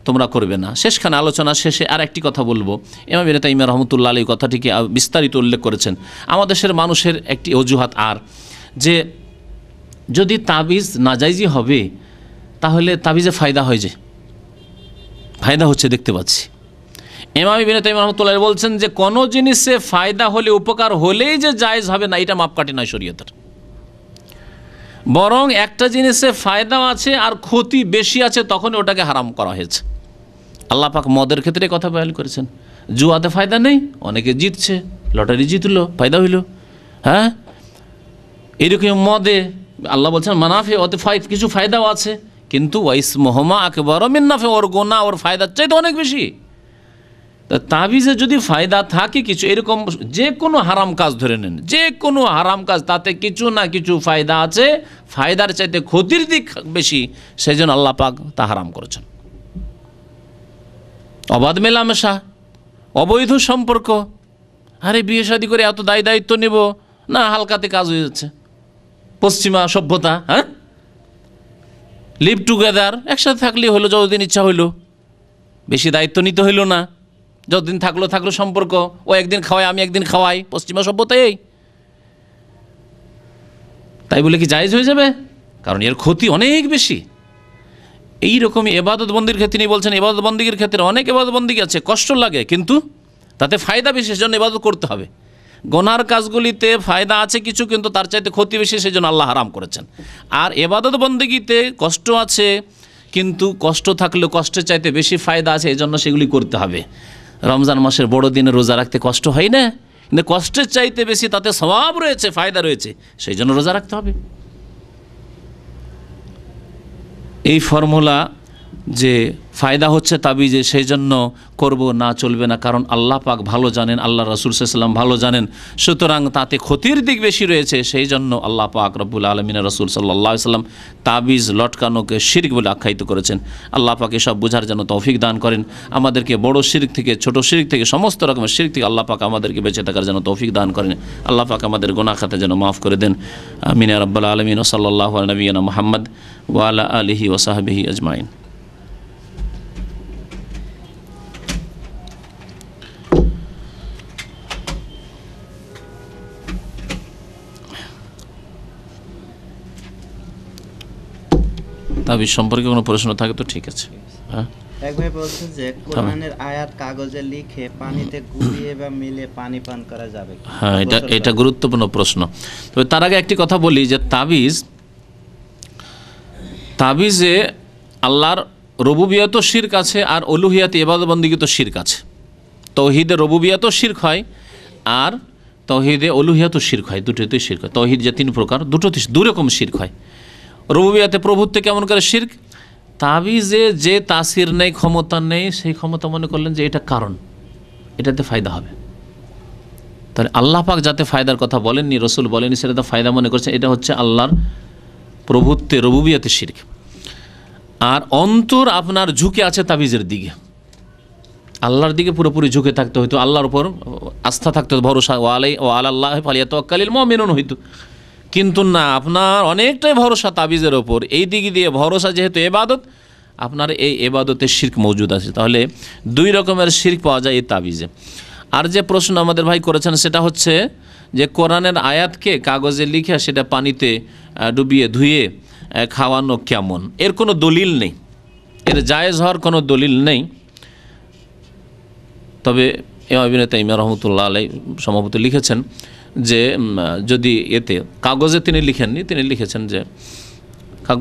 D: তোমরা করবে না। শেষখানে আলোচনা শেষে আর একটি কথা বলবো। ইমাম ইবনে তাইমিয়া রহমতুল্লাহ আলাইহি কথাটিকে বিস্তারিত উল্লেখ করেছেন। আমাদের দেশের মানুষের একটি অজুহাত আর যে যদি তাবিজ নাজাইজই হবে তাহলে তাবিজে ফায়দা হয়, যে ফায়দা হচ্ছে দেখতে পাচ্ছি। ইমাম ইবনে তাইমিয়া রহমতুল্লাহ আলাইহি বলছেন যে কোনো জিনিসে ফায়দা হলে, উপকার হলেই যে জায়েজ হবে না, এটা মাপকাঠি নয় শরীয়তের। বরং একটা জিনিসে ফায়দাও আছে আর ক্ষতি বেশি আছে, তখন ওটাকে হারাম করা হয়েছে। আল্লাহ পাক মদের ক্ষেত্রে কথা বয়ান করেছেন, জুয়াতে ফায়দা নেই, অনেকে জিতছে, লটারি জিতলো, ফায়দা হইল। হ্যাঁ, এরকম মদে আল্লাহ বলছেন মানাফে, ওতে কিছু ফায়দাও আছে, কিন্তু ওয়াইস মোহাম্মা আকবর মিন নাফে, ওর গোনা ওর ফায়দার চাইতে অনেক বেশি। তা তাবিজে যদি ফায়দা থাকে কিছু, এরকম যে কোনো হারাম কাজ ধরে নেন, যে কোনো হারাম কাজ তাতে কিছু না কিছু ফায়দা আছে, ফায়দার চাইতে ক্ষতির দিক বেশি, সেই জন্য আল্লাহ পাক তা হারাম করেছেন। অবাধ মেলামেশা, অবৈধ সম্পর্ক, আরে বিয়ে শাদী করে এত দায়িত্ব নেব না, হালকাতে কাজ হয়ে যাচ্ছে। পশ্চিমা সভ্যতা, হ্যাঁ, লিভ টুগেদার, একসাথে থাকলেই হলো, যতদিন ইচ্ছা হইল, বেশি দায়িত্ব নিতে হইল না, যতদিন থাকলো সম্পর্ক, ও একদিন খাওয়াই আমি একদিন খাওয়াই, পশ্চিমা সভ্যতায়। তাই বলে কি জায়েজ হয়ে যাবে? কারণ এর ক্ষতি অনেক বেশি। এইরকমই এবাদত বন্দির ক্ষেত্রে তিনি বলছেন, এবাদত বন্দিগির ক্ষেত্রে অনেক এবাদত বন্দিগি আছে, কষ্ট লাগে, কিন্তু তাতে ফায়দা বেশি, সেজন্য এবাদত করতে হবে। গোনার কাজগুলিতে ফায়দা আছে কিছু, কিন্তু তার চাইতে ক্ষতি বেশি, সেজন্য আল্লাহ হারাম করেছেন। আর এবাদত বন্দিগিতে কষ্ট আছে, কিন্তু কষ্ট থাকলেও কষ্টের চাইতে বেশি ফায়দা আছে, এই জন্য সেগুলি করতে হবে। রমজান মাসের বড় দিনে রোজা রাখতে কষ্ট হয় না, কিন্তু কষ্টের চাইতে বেশি তাতে সওয়াব রয়েছে, ফায়দা রয়েছে, সেই জন্য রোজা রাখতে হবে। এই ফর্মুলা যে ফায়দা হচ্ছে তাবিজে, সেই জন্য করব না, চলবে না, কারণ আল্লাহ পাক ভালো জানেন, আল্লাহ রাসূল সাল্লাল্লাহু আলাইহি ওয়াসাল্লাম ভালো জানেন, সুতরাং তাতে ক্ষতির দিক বেশি রয়েছে, সেই জন্য আল্লাহ পাক রব্বুল আলামিনের রাসূল সাল্লাল্লাহু আলাইহি ওয়াসাল্লাম তাবিজ লটকানোকে শিরক বলে আখ্যায়িত করেছেন। আল্লাহ পাক এসব বোঝার জন্য তৌফিক দান করেন আমাদেরকে। বড় শিরক থেকে, ছোট শিরক থেকে, সমস্ত রকমের শিরক থেকে আল্লাহ পাক আমাদেরকে বেঁচে থাকার জন্য তৌফিক দান করেন। আল্লাহ পাক আমাদের গুনাহ খাতা যেন মাফ করে দেন। আমিন ইয়া রাব্বাল আলামিন। সাল্লাল্লাহু আলা নবিয়িনা মুহাম্মদ ওয়া আলা আলিহি ওয়া সাহবিহি আজমাইন। তাবিজ সম্পর্কে কোনো প্রশ্ন থাকে তো ঠিক আছে। হ্যাঁ,
E: এক ভাই বলছে যে কোরআনের আয়াত কাগজে লিখে পানিতে গুলিয়ে বা মিলে পানি পান করা যাবে।
D: হ্যাঁ, এটা গুরুত্বপূর্ণ প্রশ্ন। তবে তার আগে একটি কথা বলি যে তাবিজে আল্লাহর রুবুবিয়তও শিরক আছে আর উলুহিয়াত ইবাদত বন্দেগী তো শিরক আছে। তাওহীদে রুবুবিয়তও শিরক হয় আর তাওহীদে উলুহিয়াতও শিরক হয়, দুটোতেই শিরক হয়। তাওহীদ যে তিন প্রকার, দুটোতে দুই রকম শিরক হয়। রুবুবিয়তে প্রভুত্বে কেমন করে শিরক, তাবিজে যে তাসির নেই, ক্ষমতা নেই, সেই ক্ষমতা মনে করলেন যে এটা কারণ, এটাতে ফায়দা হবে। তাহলে আল্লাহ পাক যাতে ফায়দার কথা বলেননি, রসুল বলেননি, সেটাতে ফায়দা মনে করছেন, এটা হচ্ছে আল্লাহর প্রভুত্বে রুবুবিয়তে শিরক। আর অন্তর আপনার ঝুঁকে আছে তাবিজের দিকে, আল্লাহর দিকে পুরোপুরি ঝুঁকে থাকতে হইতো, আল্লাহর উপর আস্থা থাকতে হতো, ভরসা, ও আলাল্লাহি ফালিয়াতাওয়াক্কালিল মুমিনুন হইতো। কিন্তু না, আপনার অনেকটাই ভরসা তাবিজের ওপর, এই দিক দিয়ে ভরসা যেহেতু এবাদত, আপনার এই এবাদতের শিরক মজুদ আছে। তাহলে দুই রকমের শিরক পাওয়া যায় এই তাবিজে। আর যে প্রশ্ন আমাদের ভাই করেছেন সেটা হচ্ছে যে কোরআনের আয়াতকে কাগজে লিখে সেটা পানিতে ডুবিয়ে ধুয়ে খাওয়ানো কেমন, এর কোনো দলিল নেই, এর জায়েজ হওয়ার কোনো দলিল নেই। তবে ইমাম ইবনে তাইমিয়া রহমতুল্লাহ আলাইহি সম্ভবত লিখেছেন যে যদি এতে কাগজে তিনি লিখেননি, তিনি লিখেছেন যে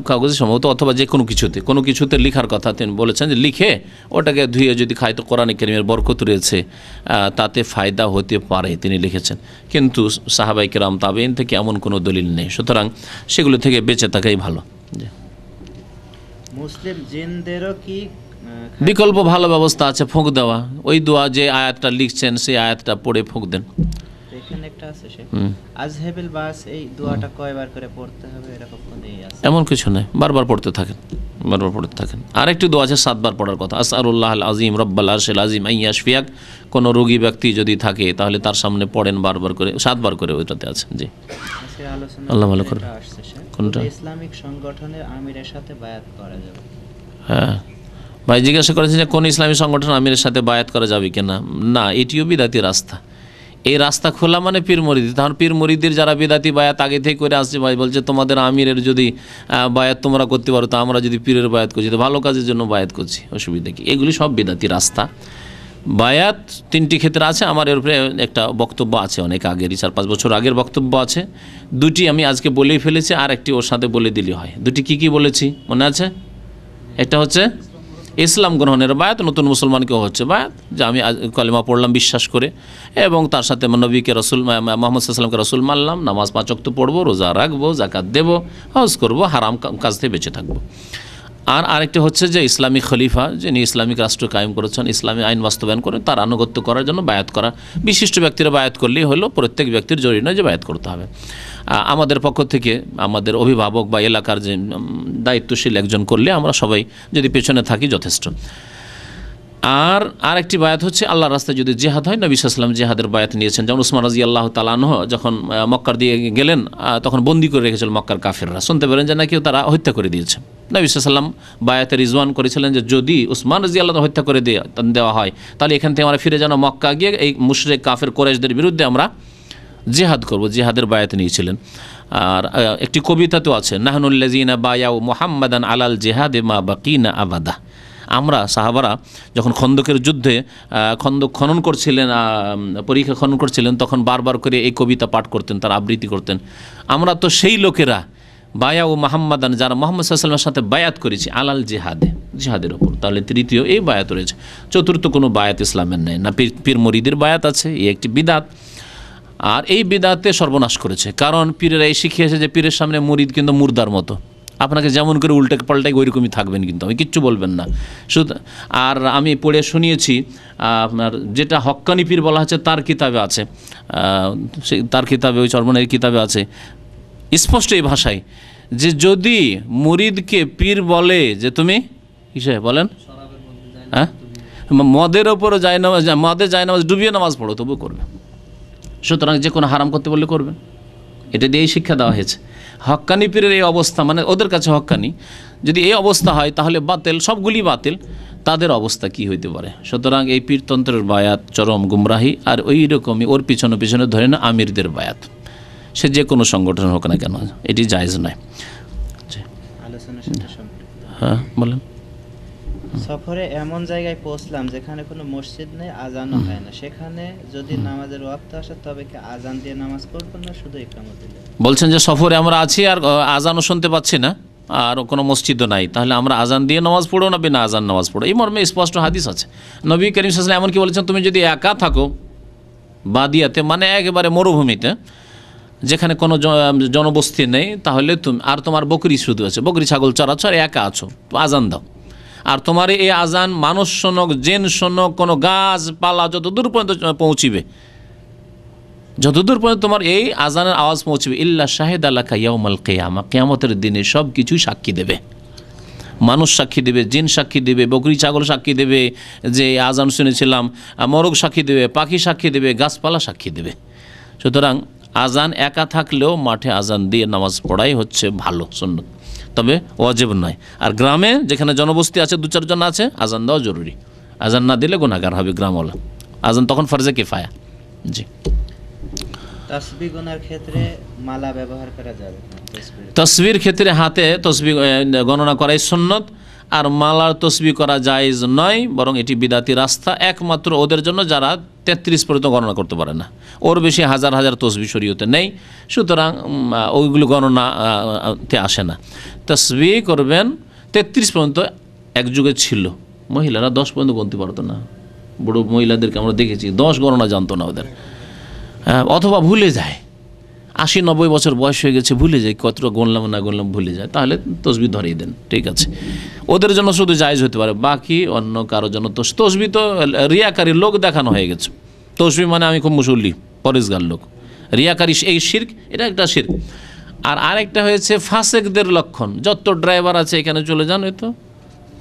D: কাগজে সম্ভবত অথবা যে কোনো কিছুতে লিখার কথা তিনি বলেছেন যে লিখে ওটাকে ধুয়ে যদি খায় তো কোরআনে কারীমের বরকত রয়েছে, তাতে ফায়দা হতে পারে, তিনি লিখেছেন। কিন্তু সাহাবায়ে কেরাম তাবেঈন থেকে এমন কোনো দলিল নেই, সুতরাং সেগুলো থেকে বেঁচে থাকাই ভালো।
E: মুসলিম জিনদেরও কি
D: বিকল্প ভালো ব্যবস্থা আছে, ফুঁক দেওয়া, ওই দোয়া যে আয়াতটা লিখছেন সেই আয়াতটা পড়ে ফুঁক দেন।
E: এখানে আরেকটা আছে সে আজহেবিল বাস, এই দোয়াটা কয়বার করে পড়তে হবে এরকম কোন এই আছে?
D: এমন কিছু নেই, বারবার পড়তে থাকেন, বারবার পড়তে থাকেন। আরেকটি দোয়া আছে 7 বার পড়ার কথা, আসআলুল্লাহ আল আজিম রব্বাল আরশিল আজিম আন ইয়াশফিয়াক। কোনো রোগী ব্যক্তি যদি থাকে তাহলে তার সামনে পড়েন বারবার করে, 7 বার করে, ওইটাতে আছে। জি,
E: আজকে আলোচনা
D: আল্লাহ ভালো করবে।
E: আসছে সে
D: কোনটা?
E: ইসলামিক সংগঠনের আমিরের সাথে বায়াত করা যাবে।
D: হ্যাঁ, ভাই জিজ্ঞাসা করেছেন যে কোন ইসলামী সংগঠন আমিরের সাথে বায়াত করা যাবে কিনা। না, এটিও বিদাতি রাস্তা। এই রাস্তা খোলা মানে পীর মুরিদি। তখন পীর মুরিদির যারা বিদাতি বায়াত আগে থেকে করে আসছে, ভাই বলছে তোমাদের আমিরের যদি বায়াত তোমরা করতে পারো, তো আমরা যদি পীরের বায়াত করছি, তো ভালো কাজের জন্য বায়াত করছি, অসুবিধা কি? এগুলি সব বিদাতি রাস্তা। বায়াত 3টি ক্ষেত্রে আছে। আমার এর উপরে একটা বক্তব্য আছে, অনেক আগেরই, 4-5 বছর আগের বক্তব্য আছে। 2টি আমি আজকে বলেই ফেলেছি, আর একটি ওর সাথে বলে দিলে হয়। 2টি কী বলেছি মনে আছে? একটা হচ্ছে ইসলাম গ্রহণের বায়াত, নতুন মুসলমানকেও হচ্ছে বায়াত, যে আমি কলেমা পড়লাম বিশ্বাস করে, এবং তার সাথে নবীকে রসুল মুহাম্মদ সাল্লাল্লাহু আলাইহি ওয়াসাল্লামকে রসুল মানলাম, নামাজ 5 ওয়াক্ত পড়বো, রোজা রাখবো, জাকাত দেবো, হজ করবো, হারাম কাজ থেকে বেঁচে থাকবো। আর আরেকটি হচ্ছে যে ইসলামিক খলিফা, যিনি ইসলামিক রাষ্ট্র কায়েম করেছেন, ইসলামী আইন বাস্তবায়ন করেন, তার আনুগত্য করার জন্য বায়াত করা। বিশিষ্ট ব্যক্তিরা বায়াত করলেই হলো, প্রত্যেক ব্যক্তির জরুরি নয় যে বায়াত করতে হবে। আমাদের পক্ষ থেকে আমাদের অভিভাবক বা এলাকার যে দায়িত্বশীল একজন করলে আমরা সবাই যদি পেছনে থাকি যথেষ্ট। আর আরেকটি বায়াত হচ্ছে আল্লাহর রাস্তায় যদি জিহাদ হয়, নবী সাল্লাল্লাহু আলাইহি ওয়াসাল্লাম জিহাদের বায়াত নিয়েছেন। যেমন উসমান রাদিয়াল্লাহু তাআলা আনহু যখন মক্কার দিয়ে গেলেন, তখন বন্দী করে রেখেছিল মক্কার কাফেররা। শুনতে পেলেন যে নাকি তারা হত্যা করে দিয়েছে। নবী সাল্লাল্লাহু আলাইহি ওয়াসাল্লাম বায়াতে রিজওয়ান করেছিলেন যে যদি উসমান রাদিয়াল্লাহু হত্যা করে দেওয়া হয়, তাহলে এখান থেকে আমরা ফিরে যেন মক্কা গিয়ে এই মুশরিক কাফের কুরাইশদের বিরুদ্ধে আমরা জিহাদ করব, জিহাদের বায়াত নিয়েছিলেন। আর একটি কবিতাতেও আছে, নাহনুল্লাযিনা বায়াউ মুহাম্মাদান আলাল জিহাদে মা বাকিনা আবাদা। আমরা সাহাবারা যখন খন্দকের যুদ্ধে খন্দক খনন করছিলেন, পরীক্ষা খনন করছিলেন, তখন বারবার করে এই কবিতা পাঠ করতেন, তার আবৃত্তি করতেন। আমরা তো সেই লোকেরা বায়াউ মুহাম্মাদান, যারা মুহাম্মদ সাল্লাল্লাহু আলাইহি ওয়াসাল্লামের সাথে বায়াত করেছি, আলাল জিহাদে, জিহাদের ওপর। তাহলে 3য় এই বায়াত রয়েছে। 4র্থ কোনো বায়াত ইসলামের নেই। না পীর মুরিদের বায়াত আছে, এই একটি বিদাত। আর এই বিদাতে সর্বনাশ করেছে, কারণ পীরেরা এই শিখিয়েছে যে পীরের সামনে মুরিদ কিন্তু মুর্দার মতো, আপনাকে যেমন করে উল্টে পাল্টাই ওইরকমই থাকবেন, কিন্তু আমি কিচ্ছু বলবেন না শুধু। আর আমি পড়ে শুনিয়েছি, আপনার যেটা হক্কানি পীর বলা হচ্ছে তার কিতাবে আছে, তার কিতাবে, ওই চরমনের কিতাবে আছে স্পষ্ট এই ভাষায়, যে যদি মুরিদকে পীর বলে যে তুমি কিসে বলেন, হ্যাঁ, মদের ওপরে যায় নামাজ, মদে যায় নামাজ ডুবিয়ে নামাজ পড়ো, তবু করবে। সুতরাং যে কোনো হারাম করতে বললে করবেন, এটা দিয়েই শিক্ষা দেওয়া হয়েছে। হক্কানি পীরের এই অবস্থা, মানে ওদের কাছে হক্কানি যদি এই অবস্থা হয়, তাহলে বাতিল, সবগুলি বাতিল, তাদের অবস্থা কি হইতে পারে? সুতরাং এই পীরতন্ত্রের বায়াত চরম গুমরাহি। আর ওই রকমই ওর পিছনে পিছনে ধরে না আমিরদের বায়াত, সে যে কোনো সংগঠন হোক না কেন, এটি জায়েজ নয়।
E: আলোচনার সাথে সম্পৃক্ত।
D: হ্যাঁ বলেন।
E: সফরে এমন জায়গায় পৌঁছলাম যেখানে কোনো মসজিদ নেই, আজানও হয় না, সেখানে যদি নামাজের ওয়াক্ত আসে তবে কি আজান দিয়ে নামাজ পড়বো না শুধু ইকামত দিলে? বলছেন যে সফরে আমরা আছি আর আজানও শুনতে পাচ্ছি না, আর কোনো মসজিদও নাই, তাহলে আমরা আজান দিয়ে নামাজ পড়ো না বিনা আজান নামাজ পড়ো? এই মর্মে স্পষ্ট হাদিস আছে। নবী করিম সাল্লাল্লাহু আলাইহি ওয়াসাল্লাম এমনকি বলেছেন, তুমি যদি একা থাকো বাদিয়াতে, মানে একেবারে মরুভূমিতে, যেখানে কোনো জনবস্তি নেই, তাহলে তুমি আর তোমার বকরি শুধু আছে, বকরি ছাগল চড়াচ্ছ আর একা আছো, আজান দাও। আর তোমার এই আজান মানুষ শোনক, জেন শোনক, কোনো গাছপালা যতদূর পর্যন্ত পৌঁছিবে, যতদূর পর্যন্ত তোমার এই আজানের আওয়াজ পৌঁছবে, ইল্লা শাহিদ আলাকা ইয়াউমাল কিয়ামা, কিয়ামতের দিনে সব কিছুই সাক্ষী দেবে। মানুষ সাক্ষী দেবে, জিন সাক্ষী দেবে, বকরি ছাগল সাক্ষী দেবে যে আজান শুনেছিলাম, মোরগ সাক্ষী দেবে, পাখি সাক্ষী দেবে, গাছপালা সাক্ষী দেবে। সুতরাং আজান একা থাকলেও মাঠে আজান দিয়ে নামাজ পড়াই হচ্ছে ভালো, সুন্নত, তবে ওয়াজিব নয়। আর গ্রামে যেখানে জনবস্তি আছে, 2-4 জন আছে, আজান দেওয়া জরুরি। আজান না দিলে গুনাহগার হবে গ্রামওয়ালা। আজান তখন ফরজে কিফায়া। জি। তাসবিহ গণনার ক্ষেত্রে মালা ব্যবহার করা যাবে না?
D: তাসবির ক্ষেত্রে হাতে তাসবিহ গণনা করাই সুন্নত, আর মালার তাসবিহ করা জায়েজ নয়, বরং এটি বিদাতি রাস্তা। একমাত্র ওদের জন্য যারা 33 পর্যন্ত গণনা করতে পারে না, ওর বেশি হাজার হাজার তাসবিহ শরীয়তে নেই, সুতরাং ওইগুলো গণনাতে আসে না। তাসবিহ করবেন 33 পর্যন্ত। এক যুগে ছিল মহিলারা 10 পর্যন্ত গুনতে পারতো না, বড় মহিলাদেরকে আমরা দেখেছি 10 গণনা জানতো না ওদের, অথবা ভুলে যায়, 80-90 বছর বয়স হয়ে গেছে, ভুলে যায় কতটা গুনলাম না গুনলাম, ভুলে যায়, তাহলে তাসবিহ ধরিয়ে দেন, ঠিক আছে। ওদের জন্য শুধু জায়েজ হতে পারে, বাকি অন্য কারোর জন্য তাসবিহ তো রিয়াকারী, লোক দেখানো হয়ে গেছে। তাসবিহ মানে আমি খুব মুসল্লি, পরেশগার লোক, রিয়াকারী এই শিরক, এটা একটা শিরক। আর আরেকটা হয়েছে ফাসেকদের লক্ষণ। যত ড্রাইভার আছে এখানে চলে যান, এই তো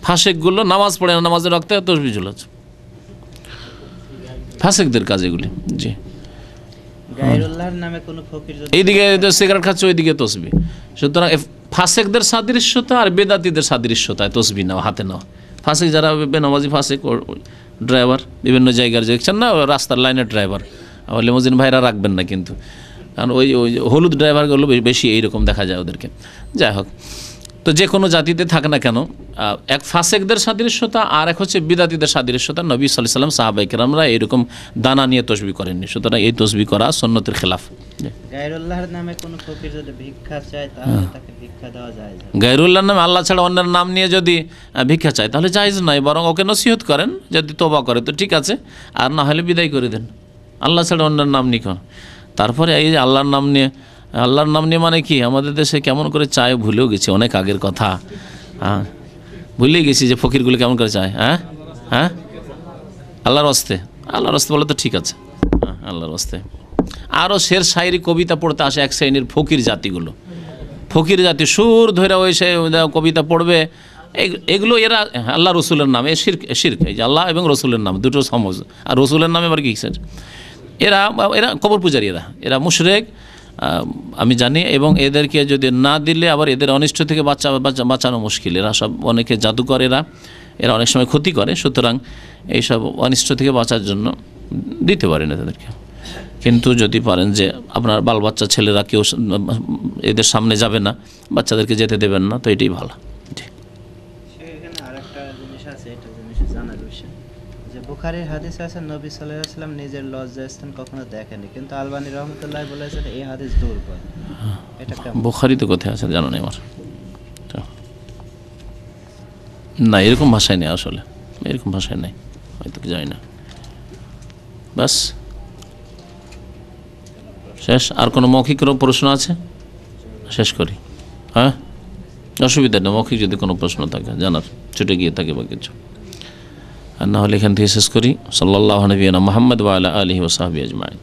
D: ফাসেকগুলো নামাজ পড়ে না, নামাজের রক্তে তসবিহ ঝুলাচ্ছে, ফাসেকদের কাজ এগুলি। জি,
E: গায়রুল্লাহর নামে কোনো ফকির যদি
D: এইদিকে সিগারেট খাচ্ছে, ওইদিকে তসবিহ। সুতরাং ফাসেকদের সাদৃশ্যতা আর বেদাতিদের সাদৃশ্যতায় তসবিহ নেওয়া, হাতে নেওয়া। ফাসেক যারা বেনামাজি ফাসেক, ড্রাইভার বিভিন্ন জায়গার দেখছেন না, রাস্তার লাইনের ড্রাইভার, আবার লিমোজিন ভাইরা রাখবেন না কিন্তু, কারণ ওই হলুদ ড্রাইভারগুলো বেশি এইরকম দেখা যায় ওদেরকে। যাই হোক, তো যে কোনো জাতিতে থাক না কেন, এক ফাসেকদের সাদৃশ্যতা আর এক হচ্ছে বিদাতিদের সাদৃশ্যতা। নবী সাল্লাল্লাহু আলাইহি ওয়াসাল্লাম সাহাবায়ে কেরামরা এরকম দানা নিয়ে তসবিহ করেননি, সুতরাং এই তসবিহ করা সুন্নতের খেলাফ।
E: গায়রুল্লাহর নামে কোনো ফকির যদি ভিক্ষা চায় তাহলে তাকে ভিক্ষা দেওয়া যায়?
D: গায়রুল্লাহর নামে, আল্লাহ ছাড়া অন্যের নাম নিয়ে যদি ভিক্ষা চায় তাহলে জায়েজ নয়, বরং ওকে নসিহত করেন, যদি তওবা করে তো ঠিক আছে, আর না হলে বিদায় করে দেন। আল্লাহ ছাড়া অন্যের নাম নিয়ে করেন। তারপরে এই যে আল্লাহর নাম নিয়ে, আল্লাহর নাম নিয়ে মানে কি, আমাদের দেশে কেমন করে চায় ভুলেও গেছি, অনেক আগের কথা। হ্যাঁ, ভুলেই গেছি যে ফকিরগুলো কেমন করে চায়। হ্যাঁ হ্যাঁ, আল্লাহর হস্তে, আল্লাহর হস্তে বলে তো ঠিক আছে, হ্যাঁ আল্লাহর হস্তে। আরও শের শায়েরি কবিতা পড়তে আসে এক শ্রেণীর ফকির জাতিগুলো, ফকির জাতি সুর ধরে ওই সে কবিতা পড়বে, এগুলো এরা আল্লাহ রসুলের নামে শিরক, শিরক। এই যে আল্লাহ এবং রসুলের নাম দুটো সমজ, আর রসুলের নামে আবার কি এরা কবর পূজারী, এরা মুশরিক, আমি জানি। এবং এদেরকে যদি না দিলে আবার এদের অনিষ্ট থেকে বাঁচানো মুশকিল। এরা সব অনেকে জাদুকর, এরা অনেক সময় ক্ষতি করে, সুতরাং এইসব অনিষ্ট থেকে বাঁচার জন্য দিতে পারে না তাদেরকে। কিন্তু যদি পারেন যে আপনার বাল বাচ্চা ছেলেরা কেউ এদের সামনে যাবে না, বাচ্চাদেরকে যেতে দেবেন না, তো এটাই ভালো।
E: এখানে আরেকটা জিনিস আছে, এটা জিনিস জানার বিষয় যে বুখারীর হাদিসে আছে নবী সাল্লাল্লাহু আলাইহি ওয়াসাল্লাম নিজের লজ্জাস্থান কখনো দেখেননি, কিন্তু আলবানী রহমাতুল্লাহ বলেছেন এই হাদিস দুর্বল। এটা কেমন?
D: বুখারীতে কোথায় আছে জানো না আমার? না, এরকম ভাষায় নেই, আসলে এরকম ভাষায় নেই, হয়তো জানি না। বাস শেষ। আর কোনো মৌখিক প্রশ্ন আছে? শেষ করি। হ্যাঁ, অসুবিধা নেই, মৌখিক যদি কোনো প্রশ্ন থাকে জানার, ছুটে গিয়ে থাকে বা কিছু, আর না হলে এখান থেকে শেষ করি। সাল্লাল্লাহু আলাইহি ওয়া সাল্লাম মুহাম্মদ ওয়া আলা আলিহি ওয়া সাহবিহি আজমাইন।